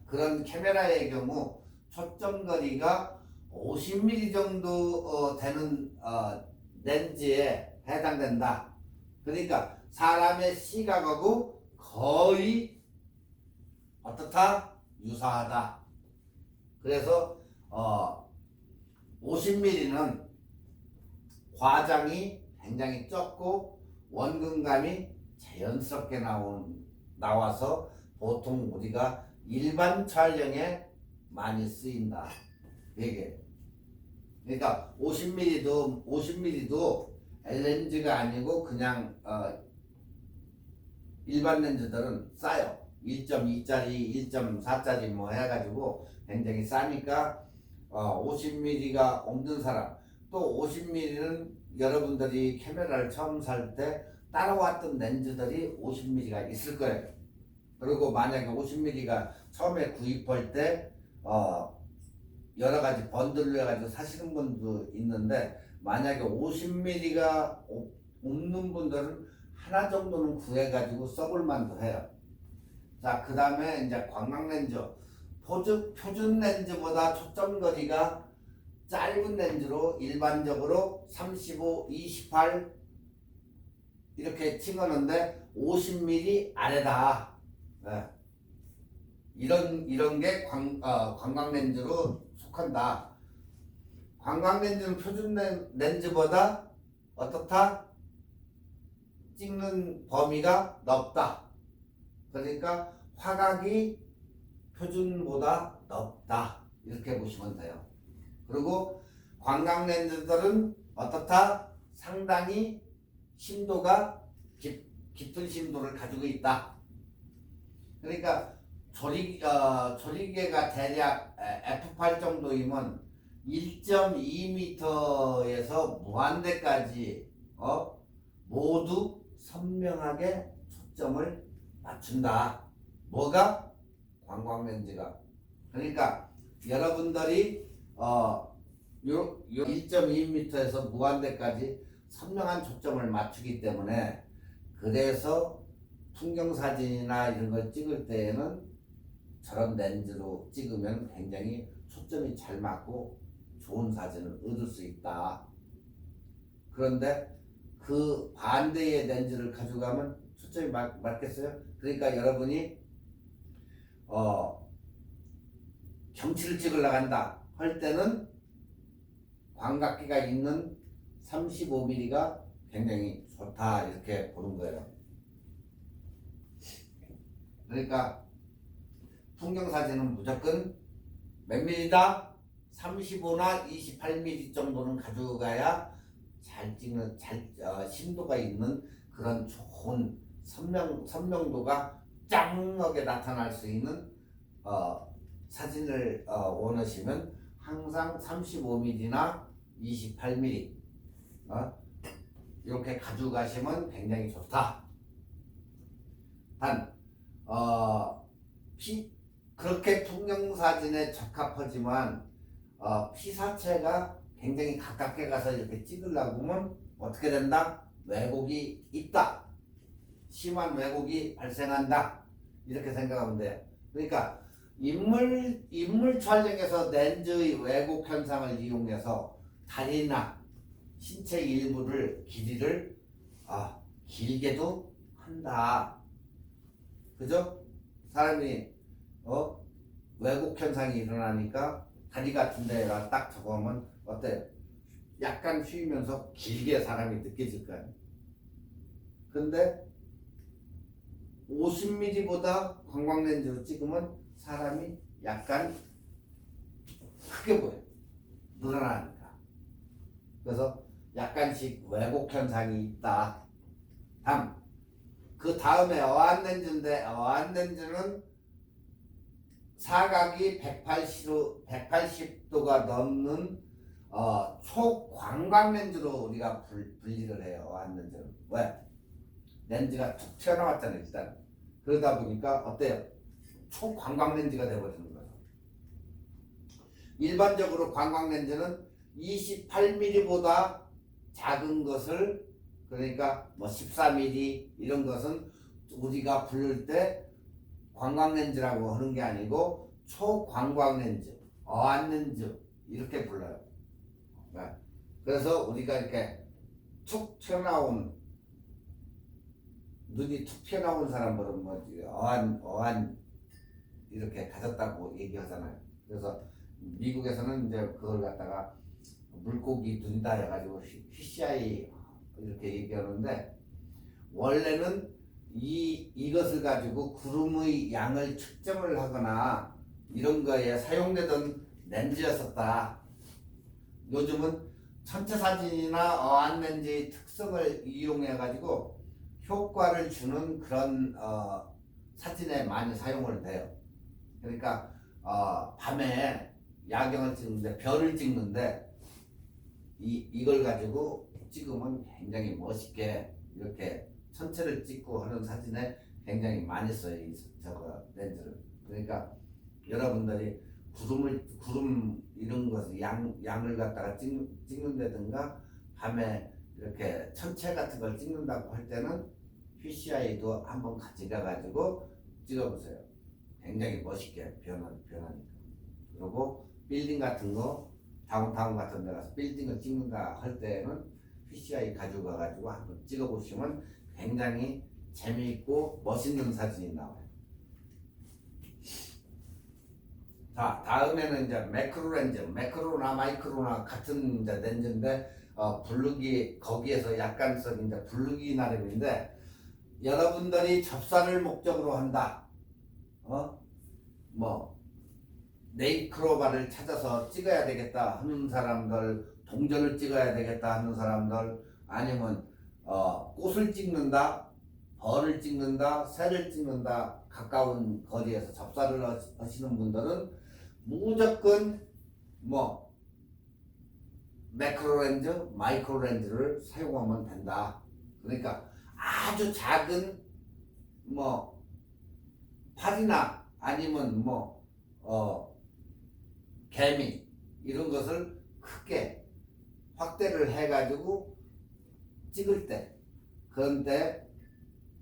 그런 카메라의 경우 초점 거리가 50mm 정도 되는 렌즈에 해당된다. 그러니까 사람의 시각하고 거의 어떻다? 유사하다. 그래서 50mm는 과장이 굉장히 적고 원근감이 자연스럽게 나와서 보통 우리가 일반 촬영에 많이 쓰인다. 이게. 그러니까 50mm도 L렌즈가 아니고 그냥 일반 렌즈들은 싸요. 1.2짜리, 1.4짜리 뭐 해가지고 굉장히 싸니까 50mm가 없는 사람, 또 50mm는 여러분들이 카메라를 처음 살 때 따라왔던 렌즈들이 50mm가 있을 거예요. 그리고 만약에 50mm가 처음에 구입할 때 여러 가지 번들로 해가지고 사시는 분도 있는데, 만약에 50mm가 없는 분들은 하나 정도는 구해가지고 써볼 만도 해요. 자, 그 다음에 이제 광각 렌즈. 표준 렌즈보다 초점 거리가 짧은 렌즈로 일반적으로 35, 28 이렇게 찍었는데 50mm 아래다. 네. 이런 게 광각 렌즈로 속한다. 광각 렌즈는 표준 렌즈보다 어떻다? 찍는 범위가 넓다. 그러니까 화각이 표준보다 넓다. 이렇게 보시면 돼요. 그리고 광각 렌즈들은 어떻다? 상당히 심도가 깊은 심도를 가지고 있다. 그러니까 조리개가 대략 F8 정도이면 1.2m에서 무한대까지 모두 선명하게 초점을 맞춘다. 뭐가? 광각 렌즈가. 그러니까 여러분들이 요 1.2m에서 무한대까지 선명한 초점을 맞추기 때문에, 그래서 풍경사진이나 이런 걸 찍을 때에는 저런 렌즈로 찍으면 굉장히 초점이 잘 맞고 좋은 사진을 얻을 수 있다. 그런데 그 반대의 렌즈를 가져가면 초점이 맞겠어요? 그러니까 여러분이 경치를 찍으려고 한다 할 때는 광각기가 있는 35mm가 굉장히 좋다, 이렇게 보는 거예요. 그러니까 풍경사진은 무조건 몇 mm다? 35나 28mm 정도는 가져가야 잘 찍는, 심도가 있는 그런 좋은 선명도가 짱하게 나타날 수 있는 사진을 원하시면 항상 35mm나 28mm 이렇게 가져가시면 굉장히 좋다. 단 그렇게 풍경사진에 적합하지만 피사체가 굉장히 가깝게 가서 이렇게 찍으려고 하면 어떻게 된다? 왜곡이 있다. 심한 왜곡이 발생한다. 이렇게 생각하면 돼요. 그러니까 인물 촬영에서 렌즈의 왜곡 현상을 이용해서 다리나 신체 일부를 길이를 길게도 한다. 그죠? 사람이 왜곡 현상이 일어나니까 다리 같은 데가 딱 잡으면 어때요? 약간 휘면서 길게 사람이 느껴질 거예요. 근데 50mm보다 관광렌즈로 찍으면 사람이 약간 크게 보여요. 늘어나니까. 그래서 약간씩 왜곡 현상이 있다. 그 다음에 어안렌즈인데 어안렌즈는 사각이 180도가 넘는 초광광렌즈로 우리가 분리를 해요. 어안렌즈는. 왜? 렌즈가 툭 튀어나왔잖아요. 일단. 그러다 보니까 어때요? 초광광렌즈가 되어버리는 거죠. 일반적으로 광광렌즈는 28mm보다 작은 것을, 그러니까 뭐 14mm 이런 것은 우리가 부를 때 관광렌즈라고 하는 게 아니고 초광광렌즈, 어안렌즈 이렇게 불러요. 그래서 우리가 이렇게 툭 튀어나온, 눈이 툭 튀어나온 사람들은 뭐지 어안 이렇게 가졌다고 얘기하잖아요. 그래서 미국에서는 이제 그걸 갖다가 물고기 눈이다 해가지고 피시아이 이렇게 얘기하는데, 원래는 이것을 가지고 구름의 양을 측정을 하거나 이런 거에 사용되던 렌즈였었다. 요즘은 전체 사진이나 어안 렌즈의 특성을 이용해 가지고 효과를 주는 그런 사진에 많이 사용을 돼요. 그러니까 밤에 야경을 찍는데, 별을 찍는데 이걸 가지고 찍으면 굉장히 멋있게 이렇게 천체를 찍고 하는 사진에 굉장히 많이 써요. 저거 렌즈를. 그러니까 여러분들이 구름 이런 것을 양을 갖다가 찍는다든가 밤에 이렇게 천체 같은 걸 찍는다고 할 때는 PCI도 한번 가져가 가지고 찍어보세요. 굉장히 멋있게 변하니까. 그리고 빌딩 같은 거, 다운타운 같은 데 가서 빌딩을 찍는다 할 때는 PCI 가져가 가지고 한번 찍어보시면 굉장히 재미있고 멋있는 사진이 나와요. 자, 다음에는 이제 매크로 렌즈, 매크로나 마이크로나 같은 이제 렌즈인데 부르기, 거기에서 약간씩 이제 부르기 나름인데, 여러분들이 접사를 목적으로 한다. 뭐 네이크로바를 찾아서 찍어야 되겠다 하는 사람들, 동전을 찍어야 되겠다 하는 사람들, 아니면 꽃을 찍는다, 벌을 찍는다, 새를 찍는다, 가까운 거리에서 접사를 하시는 분들은 무조건 뭐 매크로 렌즈, 마이크로 렌즈를 사용하면 된다. 그러니까 아주 작은 뭐 팔이나 아니면 뭐 개미 이런 것을 크게 확대를 해가지고 찍을 때, 그런데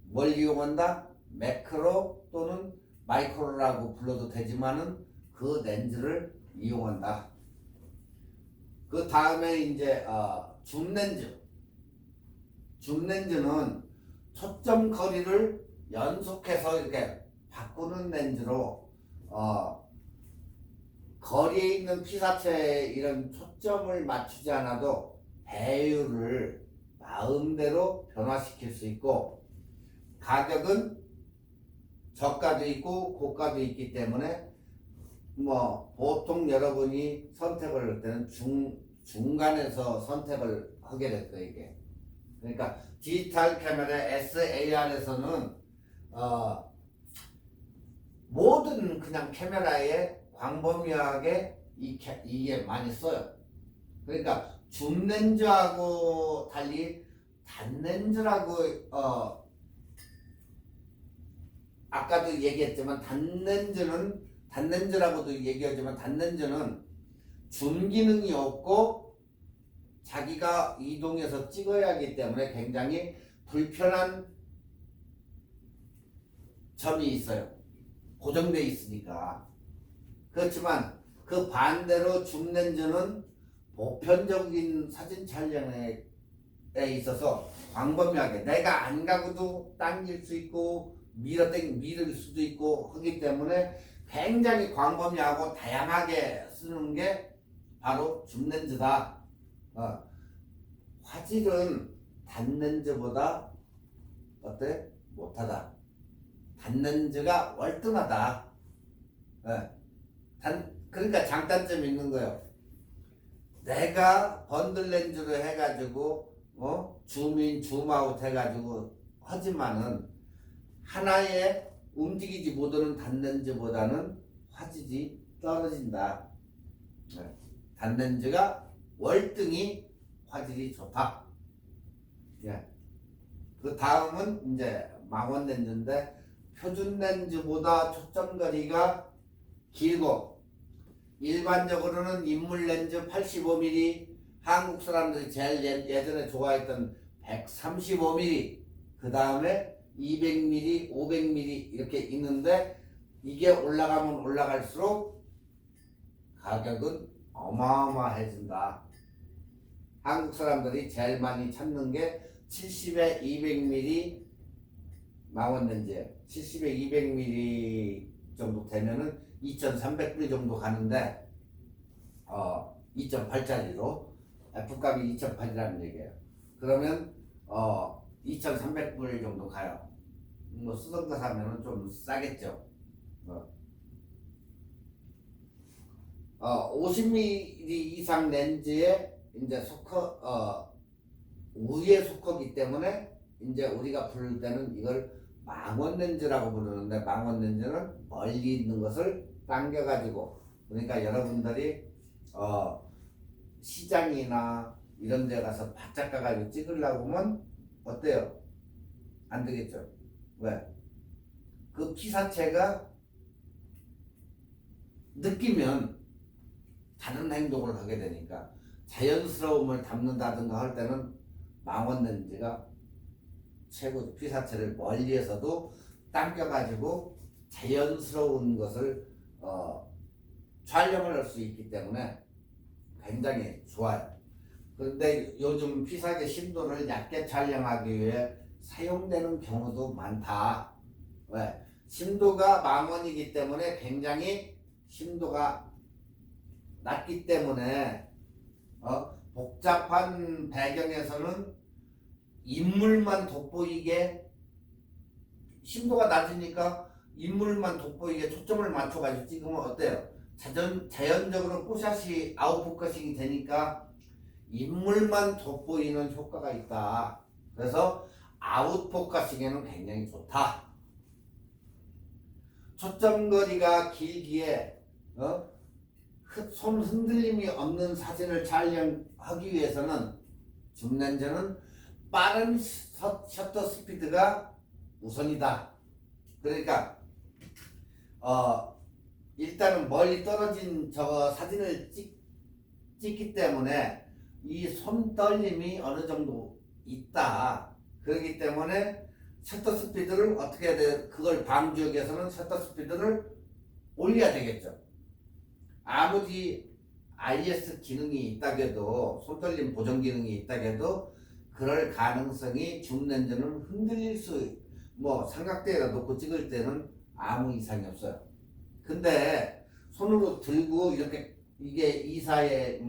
뭘 이용한다? 매크로 또는 마이크로라고 불러도 되지만은 그 렌즈를 이용한다. 그 다음에 이제 줌 렌즈. 줌 렌즈는 초점 거리를 연속해서 이렇게 바꾸는 렌즈로 거리에 있는 피사체에 이런 초점을 맞추지 않아도 배율을 마음대로 변화시킬 수 있고, 가격은 저가도 있고 고가도 있기 때문에 뭐 보통 여러분이 선택을 할 때는 중간에서 선택을 하게 될 거예요. 이게 그러니까 디지털 카메라 SAR에서는 모든 그냥 카메라에 광범위하게 이게 많이 써요. 그러니까 줌 렌즈하고 달리 단렌즈라고 아까도 얘기했지만 단렌즈라고도 얘기하지만 단렌즈는 줌 기능이 없고 자기가 이동해서 찍어야 하기 때문에 굉장히 불편한 점이 있어요. 고정돼 있으니까. 그렇지만 그 반대로 줌렌즈는 보편적인 사진 촬영에 있어서 광범위하게 내가 안 가고도 당길 수 있고 밀을 수도 있고 하기 때문에 굉장히 광범위하고 다양하게 쓰는 게 바로 줌렌즈다. 화질은 단렌즈보다 어때? 못하다. 단렌즈가 월등하다. 그러니까 장단점이 있는 거예요. 내가 번들 렌즈로 해가지고 줌인 줌아웃 해가지고 하지만은 하나의 움직이지 못하는 단렌즈보다는 화질이 떨어진다. 단렌즈가 월등히 화질이 좋다. 그 다음은 이제 망원 렌즈인데 표준 렌즈보다 초점거리가 길고 일반적으로는 인물 렌즈 85mm, 한국 사람들이 제일 예전에 좋아했던 135mm, 그 다음에 200mm, 500mm 이렇게 있는데 이게 올라가면 올라갈수록 가격은 어마어마해진다. 한국 사람들이 제일 많이 찾는 게 70에 200mm 망원 렌즈예요. 70에 200mm 정도 되면은 2,300불 정도 가는데 2.8짜리로 F값이 2.8이라는 얘기예요. 그러면 2,300불 정도 가요. 뭐 쓰던 거 사면은 좀 싸겠죠. 50mm 이상 렌즈에 이제 우위에 속하기 때문에 이제 우리가 부를 때는 이걸 망원 렌즈라고 부르는데, 망원 렌즈는 멀리 있는 것을 당겨가지고, 그러니까 여러분들이 시장이나 이런 데 가서 바짝 가가지고 찍으려고 하면 어때요? 안 되겠죠. 왜? 그 피사체가 느끼면 다른 행동을 하게 되니까 자연스러움을 담는다든가 할 때는 망원 렌즈가 최고. 피사체를 멀리에서도 당겨가지고 자연스러운 것을 촬영을 할 수 있기 때문에 굉장히 좋아요. 그런데 요즘 피사계 심도를 얕게 촬영하기 위해 사용되는 경우도 많다. 왜? 심도가 망원이기 때문에 굉장히 심도가 낮기 때문에 복잡한 배경에서는 인물만 돋보이게, 심도가 낮으니까 인물만 돋보이게 초점을 맞춰가지고 찍으면 어때요? 자연적으로 뽀샷이 아웃포커싱이 되니까 인물만 돋보이는 효과가 있다. 그래서 아웃포커싱에는 굉장히 좋다. 초점거리가 길기에 손 흔들림이 없는 사진을 촬영하기 위해서는 줌렌즈는 빠른 셔터 스피드가 우선이다. 그러니까 일단은 멀리 떨어진 저 사진을 찍기 때문에 이 손 떨림이 어느 정도 있다. 그렇기 때문에 셔터 스피드를 어떻게 해야 돼? 그걸 방지하기 위해서는 셔터 스피드를 올려야 되겠죠. 아무리 IS 기능이 있다고 해도, 손떨림 보정 기능이 있다고 해도 그럴 가능성이 줌렌즈는 흔들릴 삼각대에다 놓고 찍을 때는 아무 이상이 없어요. 근데 손으로 들고 이렇게, 이게 이사에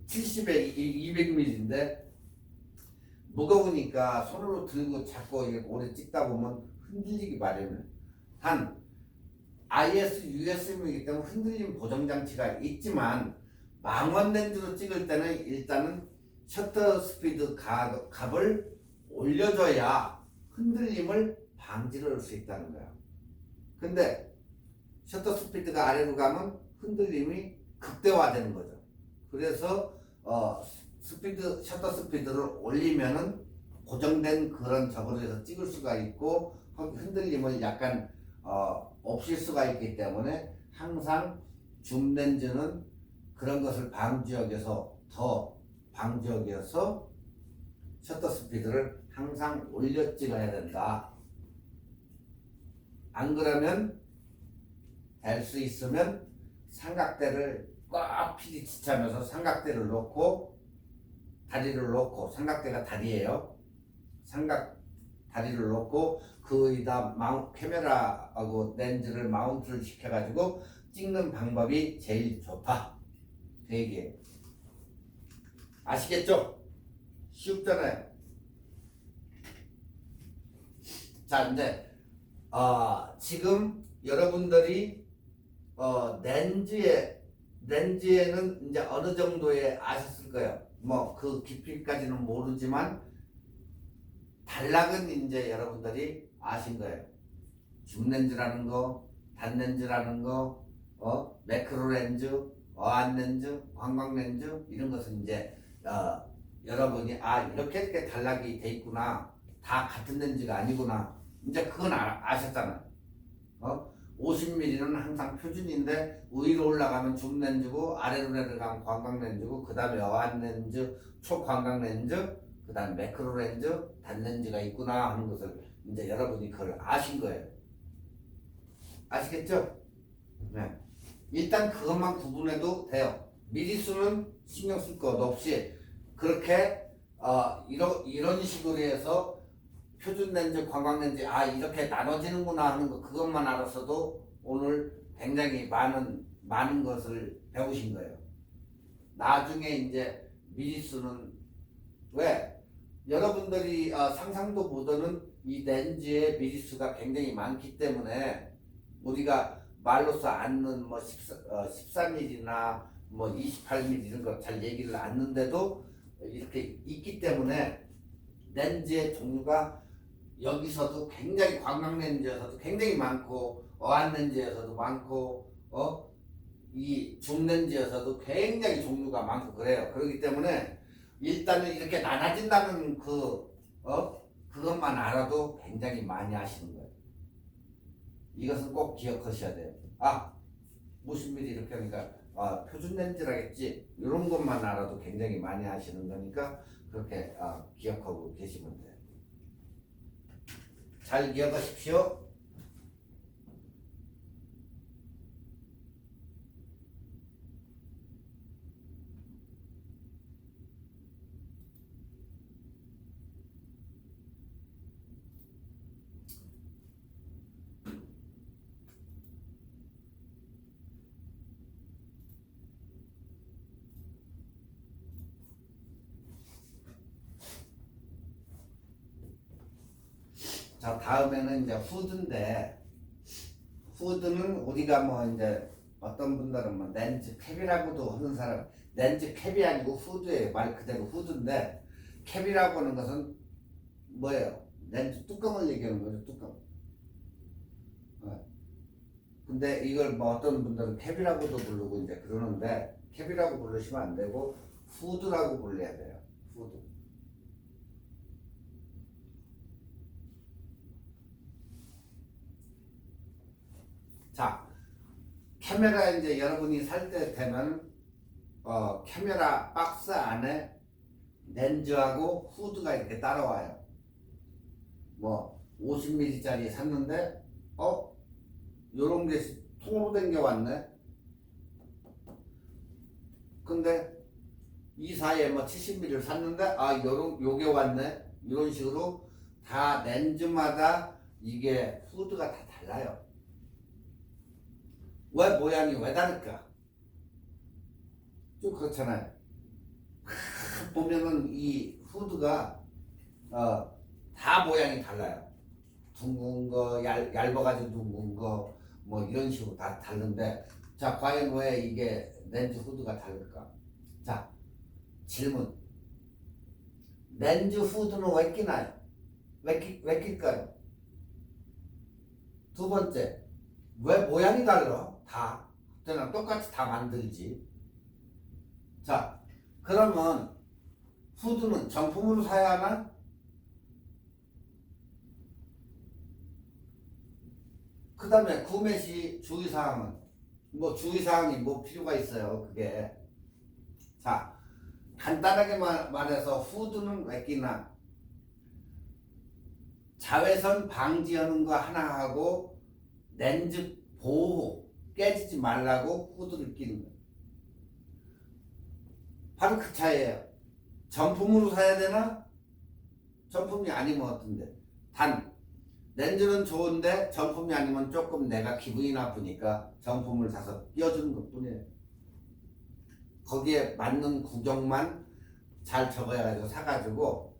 70에 200mm인데 무거우니까 손으로 들고 자꾸 이렇게 오래 찍다 보면 흔들리기 마련이에요. 단 IS, USM이기 때문에 흔들림 보정 장치가 있지만 망원 렌즈로 찍을 때는 일단은 셔터 스피드 값을 올려줘야 흔들림을 방지를 할 수 있다는 거야. 근데 셔터 스피드가 아래로 가면 흔들림이 극대화되는 거죠. 그래서 셔터 스피드를 올리면은 고정된 그런 저거로 해서 찍을 수가 있고 흔들림을 약간 없앨 수가 있기 때문에 항상 줌렌즈는 그런 것을 방지역에서 더 방지역에서 셔터 스피드를 항상 올려 찍어야 된다. 안 그러면 될 수 있으면 삼각대를 꽉 피리치차면서 삼각대를 놓고 다리를 놓고 삼각대가 다리예요. 삼각 다리를 놓고 거기다 카메라하고 렌즈를 마운트를 시켜가지고 찍는 방법이 제일 좋다. 그 얘기예요. 아시겠죠? 쉽잖아요. 자, 이제 지금 여러분들이 렌즈에는 이제 어느 정도에 아셨을 거예요. 뭐 그 깊이까지는 모르지만 단락은 이제 여러분들이 아신 거예요. 줌렌즈라는 거, 단렌즈라는 거, 매크로 렌즈, 어안 렌즈, 관광 렌즈 이런 것은 이제 여러분이 이렇게 단락이 돼 있구나. 다 같은 렌즈가 아니구나. 이제 그건 아셨잖아요. 50mm는 항상 표준인데 위로 올라가면 줌 렌즈고 아래로 내려가면 관광 렌즈고 그 다음에 어안 렌즈, 초관광 렌즈, 그 다음에 매크로 렌즈, 단 렌즈가 있구나 하는 것을 이제 여러분이 그걸 아신 거예요. 아시겠죠? 네. 일단 그것만 구분해도 돼요. 미리수는 신경 쓸 것 없이 그렇게 이런 식으로 해서 표준 렌즈, 관광 렌즈 이렇게 나눠지는구나 하는 거 그것만 알았어도 오늘 굉장히 많은 것을 배우신 거예요. 나중에 이제 미리수는 왜 여러분들이 상상도 못하는 이 렌즈의 미리수가 굉장히 많기 때문에 우리가 말로써 않는 뭐 13mm나 뭐 28mm 이런 거 잘 얘기를 않는데도 이렇게 있기 때문에 렌즈의 종류가 여기서도 굉장히 관광 렌즈에서도 굉장히 많고 어안 렌즈에서도 많고 이 줌 렌즈에서도 굉장히 종류가 많고 그래요. 그렇기 때문에 일단은 이렇게 나눠진다는 그것만 알아도 굉장히 많이 아시는 거예요. 이것은 꼭 기억하셔야 돼요. 50mm 이렇게 하니까 표준 렌즈라겠지. 이런 것만 알아도 굉장히 많이 아시는 거니까 그렇게 기억하고 계시면 돼요. 잘 기억하십시오. 자, 다음에는 이제 후드인데, 후드는 우리가 뭐 이제 어떤 분들은 뭐 렌즈 캡이라고도 하는 사람, 렌즈 캡이 아니고 후드예요. 말 그대로 후드인데, 캡이라고 하는 것은 뭐예요? 렌즈 뚜껑을 얘기하는 거죠, 뚜껑. 근데 이걸 뭐 어떤 분들은 캡이라고도 부르고 이제 그러는데, 캡이라고 부르시면 안 되고, 후드라고 불러야 돼요. 후드. 자, 카메라 이제 여러분이 살 때 되면 카메라 박스 안에 렌즈하고 후드가 이렇게 따라와요. 뭐 50mm짜리 샀는데 요런 게 통으로 된 게 왔네. 근데 이 사이에 뭐 70mm를 샀는데 요게 왔네. 이런 식으로 다 렌즈마다 이게 후드가 다 달라요. 왜 모양이 왜 다를까? 좀 그렇잖아요. 보면은 이 후드가 다 모양이 달라요. 둥근 거, 얇아가지고 둥근 거, 뭐 이런 식으로 다 다른데, 자, 과연 왜 이게 렌즈 후드가 다를까? 자, 질문. 렌즈 후드는 왜 끼나요? 왜 낄까요? 두 번째, 왜 모양이 달라? 다 그냥 똑같이 다 만들지. 자, 그러면 후드는 정품으로 사야 하나? 그 다음에 구매 시 주의사항은 뭐 주의사항이 뭐 필요가 있어요. 그게 자, 간단하게 말해서 후드는 왜 끼나? 자외선 방지하는 거 하나 하고 렌즈 보호 깨지지 말라고 후드를 끼는 거예요. 바로 그 차이예요. 정품으로 사야 되나? 정품이 아니면 어떤데? 단 렌즈는 좋은데 정품이 아니면 조금 내가 기분이 나쁘니까 정품을 사서 끼워주는 것 뿐이에요. 거기에 맞는 구경만 잘 적어가지고 사가지고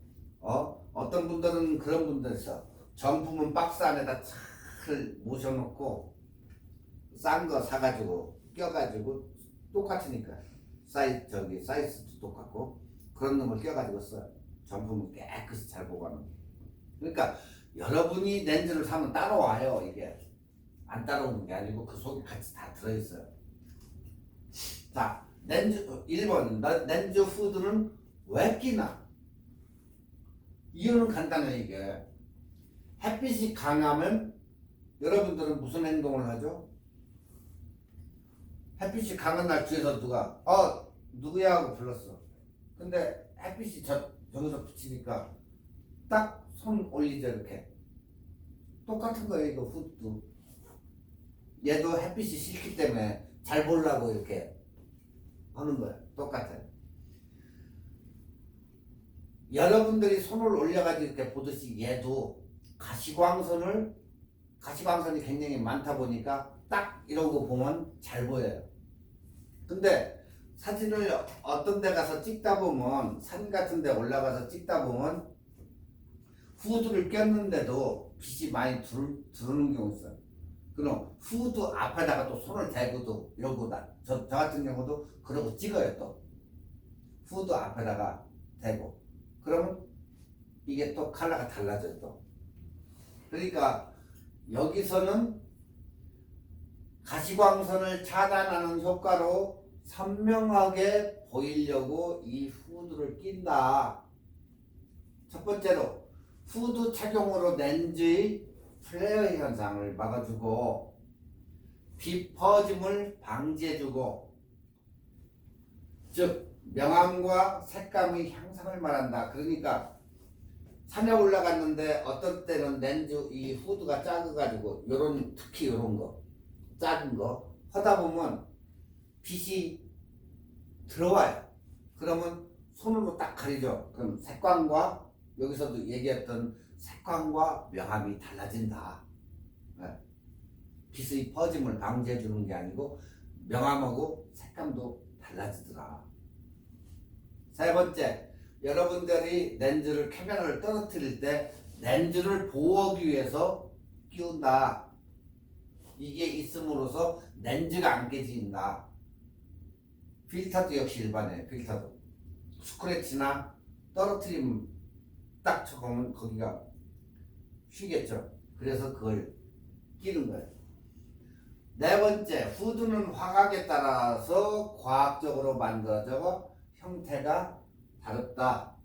어떤 분들은 그런 분들 있어. 정품은 박스 안에다 잘 모셔놓고 싼 거 사가지고 껴가지고 똑같으니까 사이즈도 똑같고 그런 놈을 껴가지고 써요. 정품은 깨끗이 잘 보관하는. 그러니까 여러분이 렌즈를 사면 따라와요. 이게 안 따라오는 게 아니고 그 속에 같이 다 들어있어요. 자, 렌즈 1번 렌즈 후드는 왜 끼나? 이유는 간단해. 이게 햇빛이 강하면 여러분들은 무슨 행동을 하죠? 햇빛이 강한 날 뒤에서 누가 누구야 하고 불렀어. 근데 햇빛이 저기서 비치니까 딱 손 올리죠. 이렇게 똑같은 거예요. 이거 후드도 얘도 햇빛이 싫기 때문에 잘 보려고 이렇게 하는 거예요. 똑같아요. 여러분들이 손을 올려가지고 이렇게 보듯이 얘도 가시광선이 굉장히 많다 보니까 딱 이런 거 보면 잘 보여요. 근데 사진을 어떤 데 가서 찍다 보면 산 같은 데 올라가서 찍다 보면 후드를 꼈는데도 빛이 많이 들어오는 경우 있어요. 그럼 후드 앞에다가 또 손을 대고도 이러고 저 같은 경우도 그러고 찍어요. 또 후드 앞에다가 대고 그러면 이게 또 컬러가 달라져요. 또 그러니까 여기서는 가시광선을 차단하는 효과로 선명하게 보이려고 이 후드를 낀다. 첫 번째로 후드 착용으로 렌즈의 플레어 현상을 막아주고 빛 퍼짐을 방지해주고 즉 명암과 색감의 향상을 말한다. 그러니까 산에 올라갔는데 어떤 때는 렌즈 이 후드가 작아가지고 특히 요런 거 작은 거 하다 보면 빛이 들어와요. 그러면 손으로 딱 가리죠. 그럼 색광과 여기서도 얘기했던 색광과 명암이 달라진다. 빛의 퍼짐을 방지해 주는 게 아니고 명암하고 색감도 달라지더라. 세 번째, 여러분들이 렌즈를 카메라를 떨어뜨릴 때 렌즈를 보호하기 위해서 끼운다. 이게 있음으로써 렌즈가 안 깨진다. 필터도 역시 일반이에요. 필터도 스크래치나 떨어뜨리면 딱 쳐보면 거기가 쉬겠죠. 그래서 그걸 끼는 거예요. 네 번째, 후드는 화각에 따라서 과학적으로 만들어져 형태가 다르다.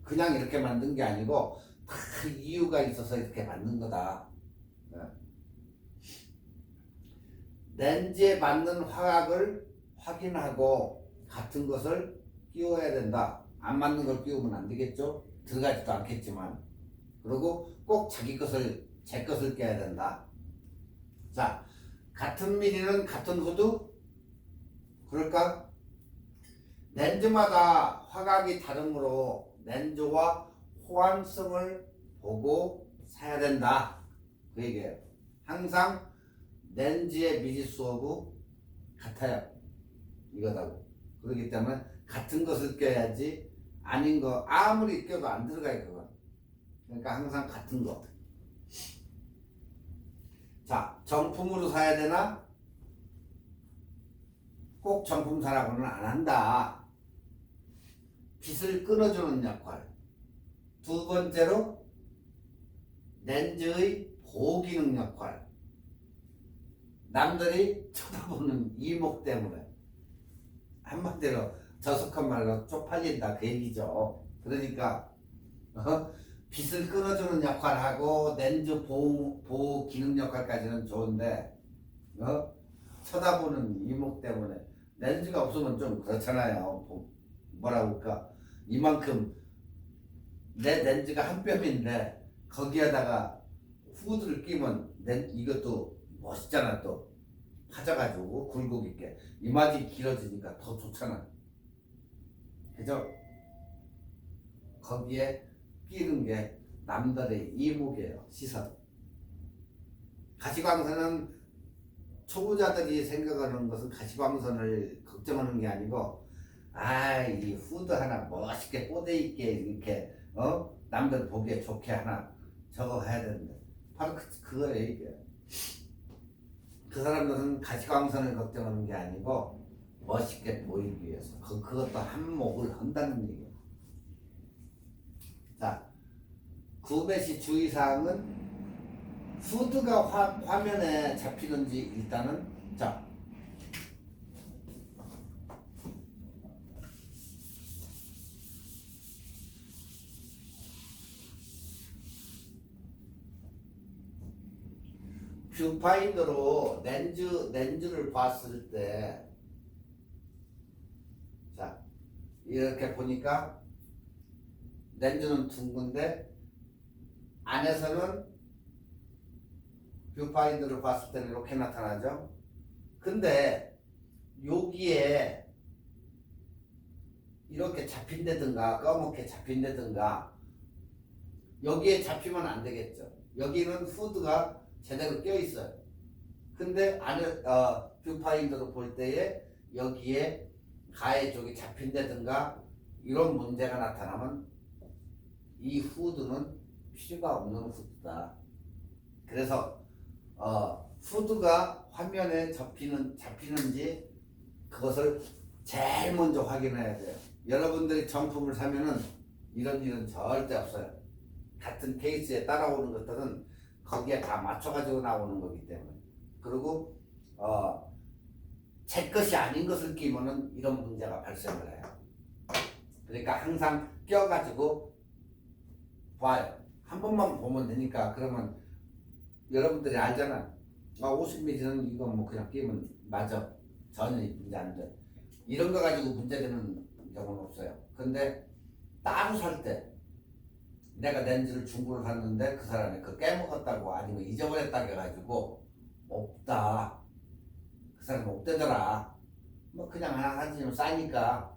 그냥 이렇게 만든 게 아니고 다 이유가 있어서 이렇게 만든 거다. 렌즈에 맞는 화각을 확인하고 같은 것을 끼워야 된다. 안 맞는 걸 끼우면 안 되겠죠. 들어가지도 않겠지만. 그리고 꼭 제 것을 껴야 된다. 자, 같은 미리는 같은 후드? 그럴까? 렌즈마다 화각이 다르므로 렌즈와 호환성을 보고 사야 된다. 그 얘기예요. 항상 렌즈의 미지수하고 같아요. 이거다고. 그렇기 때문에 같은 것을 껴야지 아닌 거 아무리 껴도 안 들어가요. 그건. 그러니까 항상 같은 거. 자, 정품으로 사야 되나? 꼭 정품 사라고는 안 한다. 빛을 끊어주는 역할. 두 번째로 렌즈의 보호 기능 역할. 남들이 쳐다보는 이목 때문에 한마디로 저속한 말로 쪽팔린다 그 얘기죠. 그러니까 빛을 끊어주는 역할하고 렌즈 보호 기능 역할까지는 좋은데 쳐다보는 이목 때문에 렌즈가 없으면 좀 그렇잖아요. 뭐라고 할까? 이만큼 내 렌즈가 한 뼘인데 거기에다가 후드를 끼면 이것도 멋있잖아. 또 파져가지고 굴곡 있게 이마지 길어지니까 더 좋잖아. 그죠? 거기에 끼는 게 남들의 이목이에요. 시선. 가시광선은 초보자들이 생각하는 것은 가시광선을 걱정하는 게 아니고 이 후드 하나 멋있게 꽂아 있게 이렇게 남들 보기에 좋게 하나 저거 해야 되는데 바로 그거예요 이게. 그 사람들은 가시광선을 걱정하는 게 아니고 멋있게 보이기 위해서 그것도 한몫을 한다는 얘기예요. 자, 구배시 주의사항은 후드가 화면에 잡히는지 일단은 자 뷰파인더로 렌즈를 봤을 때 자 이렇게 보니까 렌즈는 둥근데 안에서는 뷰파인더를 봤을 때는 이렇게 나타나죠. 근데 여기에 이렇게 잡힌다든가 검게 잡힌다든가 여기에 잡히면 안 되겠죠. 여기는 후드가 제대로 껴 있어요. 근데 안에 뷰파인더로 볼 때에 여기에 가해 쪽이 잡힌다든가 이런 문제가 나타나면 이 후드는 필요가 없는 후드다. 그래서 후드가 화면에 잡히는지 그것을 제일 먼저 확인해야 돼요. 여러분들이 정품을 사면은 이런 일은 절대 없어요. 같은 케이스에 따라오는 것들은 거기에 다 맞춰가지고 나오는 거기 때문에. 그리고 제 것이 아닌 것을 끼면은 이런 문제가 발생을 해요. 그러니까 항상 껴가지고 봐요. 한 번만 보면 되니까. 그러면 여러분들이 알잖아. 50mm는 이거 뭐 그냥 끼면 맞아. 전혀 문제 안 돼. 이런 거 가지고 문제되는 경우는 없어요. 근데 따로 살 때 내가 렌즈를 중고로 샀는데 그 사람이 그 깨먹었다고 아니면 잊어버렸다고 해가지고 없다. 그 사람이 없대더라. 뭐 그냥 하나 사주면 싸니까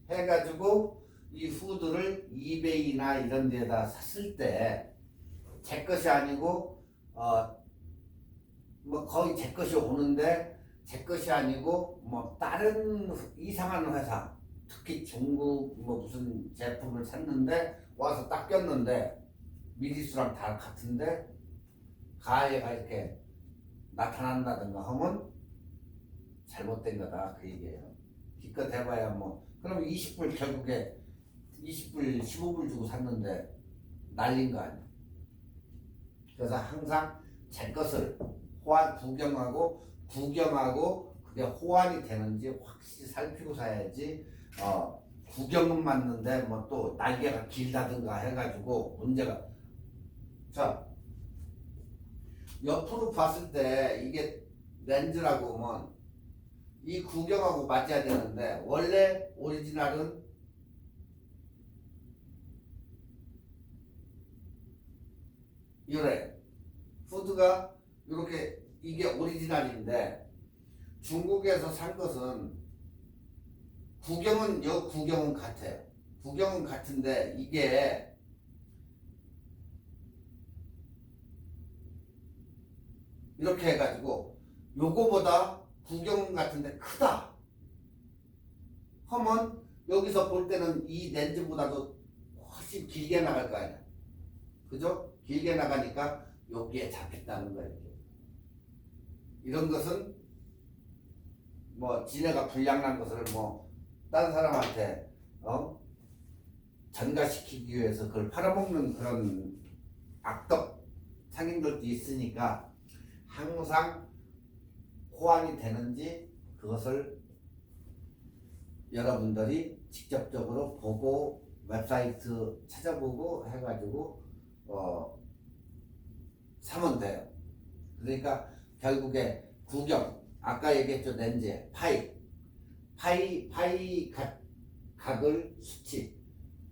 해가지고 이 후드를 이베이나 이런 데다 샀을 때 제 것이 아니고 뭐 거의 제 것이 오는데 제 것이 아니고 뭐 다른 이상한 회사 특히 중국 뭐 무슨 제품을 샀는데 와서 딱 꼈는데 미리수랑 다 같은데 가해가 이렇게 나타난다든가 하면 잘못된 거다 그 얘기예요. 기껏 해봐야 뭐 그럼 20불 결국에 20불 15불 주고 샀는데 날린 거 아니야. 그래서 항상 제 것을 구경하고 그게 호환이 되는지 확실히 살피고 사야지. 구경은 맞는데 뭐 또 날개가 길다든가 해가지고 문제가. 자, 옆으로 봤을 때 이게 렌즈라고 하면 이 구경하고 맞아야 되는데 원래 오리지널은 이래. 후드가 이렇게 이게 오리지널인데 중국에서 산 것은 구경은 같아요. 구경은 같은데 이게 이렇게 해가지고 요거보다 구경은 같은데 크다 하면 여기서 볼 때는 이 렌즈보다도 훨씬 길게 나갈 거 아니야. 그죠? 길게 나가니까 여기에 잡혔다는 거예요. 이런 것은 뭐 지네가 불량난 것을 뭐 다른 사람한테 전가시키기 위해서 그걸 팔아먹는 그런 악덕 상인들도 있으니까 항상 호환이 되는지 그것을 여러분들이 직접적으로 보고 웹사이트 찾아보고 해가지고 사면 돼요. 그러니까 결국에 구경, 아까 얘기했죠. 렌즈, 파입 파이 각을 수치.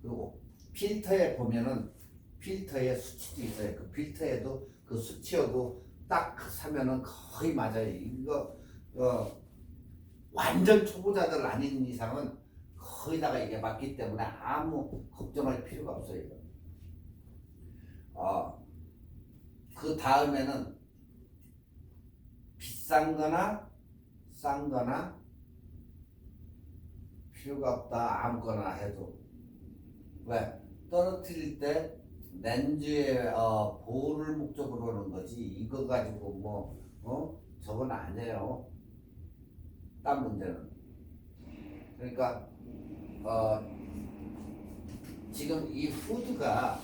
그리고 필터에 보면은 필터에 수치도 있어요. 그 필터에도 그 수치하고 딱 사면은 거의 맞아요. 이거 완전 초보자들 아닌 이상은 거의다가 이게 맞기 때문에 아무 걱정할 필요가 없어요. 그 다음에는 비싼 거나 싼 거나 필요가 없다. 아무거나 해도. 왜? 떨어뜨릴 때 렌즈의 보호를 목적으로 하는 거지. 이거 가지고 저건 아니에요. 딴 문제는. 그러니까 지금 이 후드가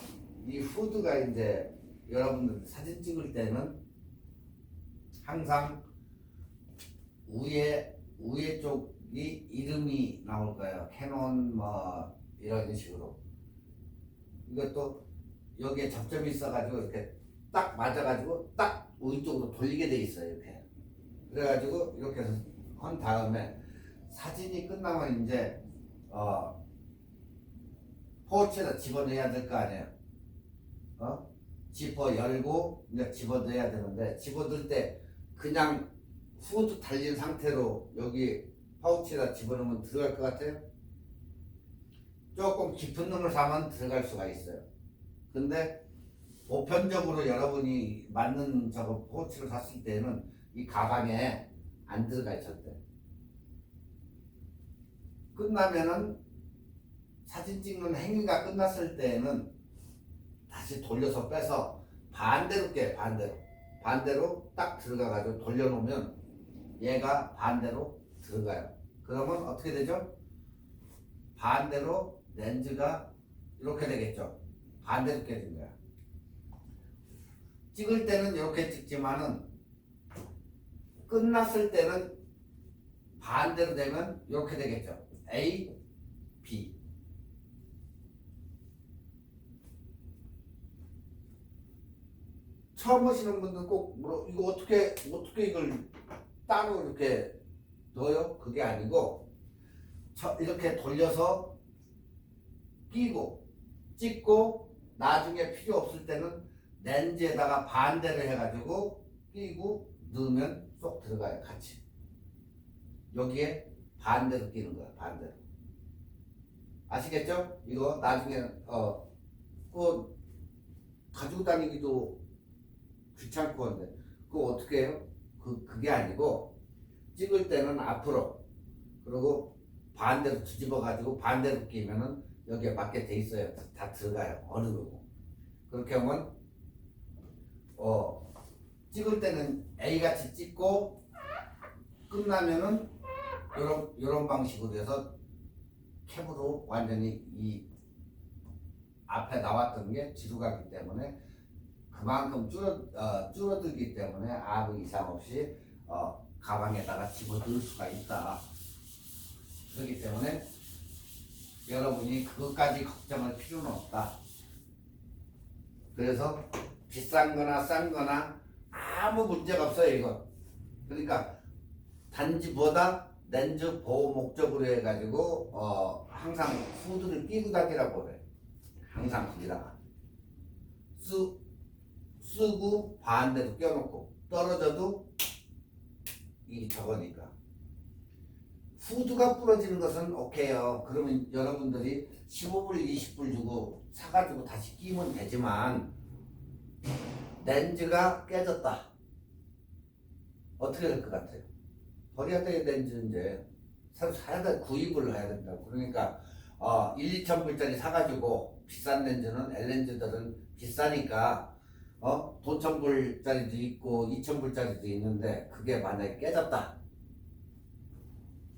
이제 여러분들 사진 찍을 때는 항상 위에 쪽이 이름이 나올 거예요. 캐논 이런 식으로. 이것도 여기에 접점이 있어가지고 이렇게 딱 맞아가지고 딱 위쪽으로 돌리게 돼 있어요. 이렇게. 그래가지고 이렇게 해서 한 다음에 사진이 끝나면 이제 포우치에다 집어넣어야 될 거 아니에요. 지퍼 열고 이제 집어넣어야 되는데 집어넣을 때 그냥 후드 달린 상태로 여기 파우치에다 집어넣으면 들어갈 것 같아요? 조금 깊은 놈을 사면 들어갈 수가 있어요. 근데 보편적으로 여러분이 맞는 저거 파우치를 샀을 때는 이 가방에 안 들어가요, 절대. 끝나면은 사진 찍는 행위가 끝났을 때는 다시 돌려서 빼서 반대로 깨요. 반대로 딱 들어가가지고 돌려놓으면 얘가 반대로 들어가요. 그러면 어떻게 되죠? 반대로 렌즈가 이렇게 되겠죠. 반대로 깨진 거야. 찍을 때는 이렇게 찍지만은 끝났을 때는 반대로 되면 이렇게 되겠죠. A, B. 처음 보시는 분들 꼭 이거 어떻게 이걸 따로 이렇게 넣어요? 그게 아니고 이렇게 돌려서 끼고 찍고 나중에 필요 없을 때는 렌즈에다가 반대로 해가지고 끼고 넣으면 쏙 들어가요. 같이 여기에 반대로 끼는 거야. 반대로. 아시겠죠? 이거 나중에 그 가지고 다니기도 귀찮고 한데 그거 어떻게 해요? 그게 아니고 찍을 때는 앞으로 그리고 반대로 뒤집어 가지고 반대로 끼면은 여기에 맞게 돼 있어요. 다 들어가요. 어느 거고. 그렇게 하면 찍을 때는 A같이 찍고 끝나면은 요런 방식으로 해서 캡으로 완전히 이 앞에 나왔던 게 뒤로 가기 때문에 그만큼 줄어들기 때문에 아무 이상 없이 가방에다가 집어넣을 수가 있다. 그렇기 때문에 여러분이 그것까지 걱정할 필요는 없다. 그래서 비싼 거나 싼 거나 아무 문제가 없어요. 이거. 그러니까 단지 뭐다 렌즈 보호 목적으로 해가지고 항상 후드를 끼고 다니라고 그래. 항상 거기다가 쓰고 반대로 껴놓고 떨어져도 이 저거니까. 후드가 부러지는 것은 오케이요. 그러면 여러분들이 15불 20불 주고 사가지고 다시 끼면 되지만 렌즈가 깨졌다. 어떻게 될 것 같아요? 버려야 될 렌즈 이제 새로 사야 돼. 구입을 해야 된다고. 그러니까 1, 2천 불짜리 사가지고 비싼 렌즈는 L렌즈들은 비싸니까 돈1,000 불짜리도 있고 2천 불짜리도 있는데 그게 만약에 깨졌다.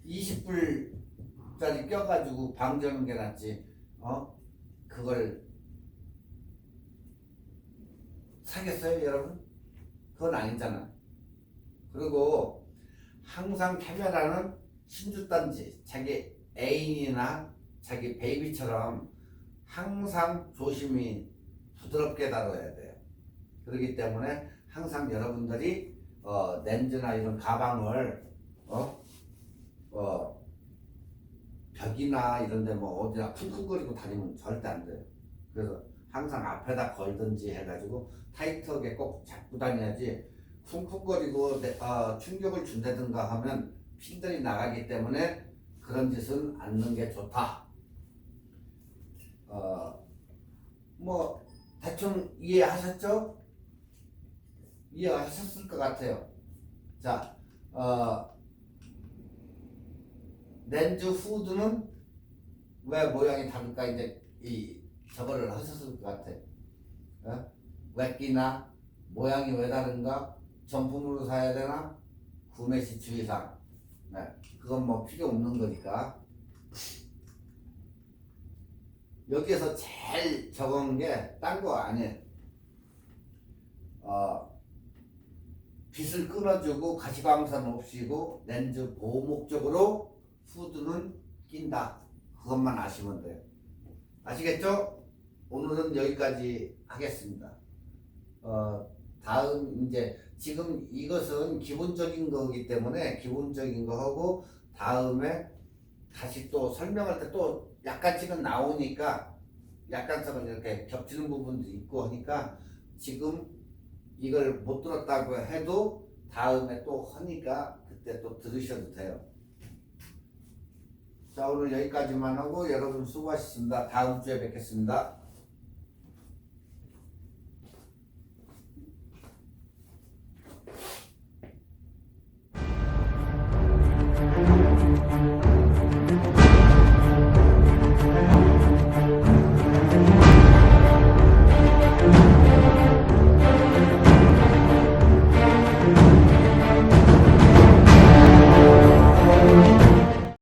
20불짜리 껴가지고 방지하는 게 낫지. 그걸 사겠어요, 여러분? 그건 아니잖아. 그리고 항상 카메라는 신주단지 자기 애인이나 자기 베이비처럼 항상 조심히 부드럽게 다뤄야 돼요. 그렇기 때문에 항상 여러분들이 렌즈나 이런 가방을 벽이나 이런 데 뭐 어디나 쿵쿵거리고 다니면 절대 안 돼요. 그래서 항상 앞에다 걸든지 해가지고 타이트하게 꼭 잡고 다녀야지 쿵쿵거리고 충격을 준다든가 하면 핀들이 나가기 때문에 그런 짓은 않는 게 좋다. 뭐 대충 이해하셨죠? 이해하셨을 것 같아요. 자, 렌즈 후드는 왜 모양이 다를까? 이제 저거를 하셨을 것 같아. 왜 끼나? 모양이 왜 다른가? 정품으로 사야 되나? 구매 시 주의사항. 네, 그건 뭐 필요 없는 거니까. 여기에서 제일 적은 게 딴 거 아니에요. 빛을 끊어주고 가시광선 없이고 렌즈 보호 목적으로 후드는 낀다. 그것만 아시면 돼요. 아시겠죠? 오늘은 여기까지 하겠습니다. 다음 이제 지금 이것은 기본적인 거기 때문에 기본적인 거 하고 다음에 다시 또 설명할 때 또 약간씩은 나오니까 약간씩은 이렇게 겹치는 부분도 있고 하니까 지금 이걸 못 들었다고 해도 다음에 또 하니까 그때 또 들으셔도 돼요. 자, 오늘 여기까지만 하고 여러분 수고하셨습니다. 다음 주에 뵙겠습니다.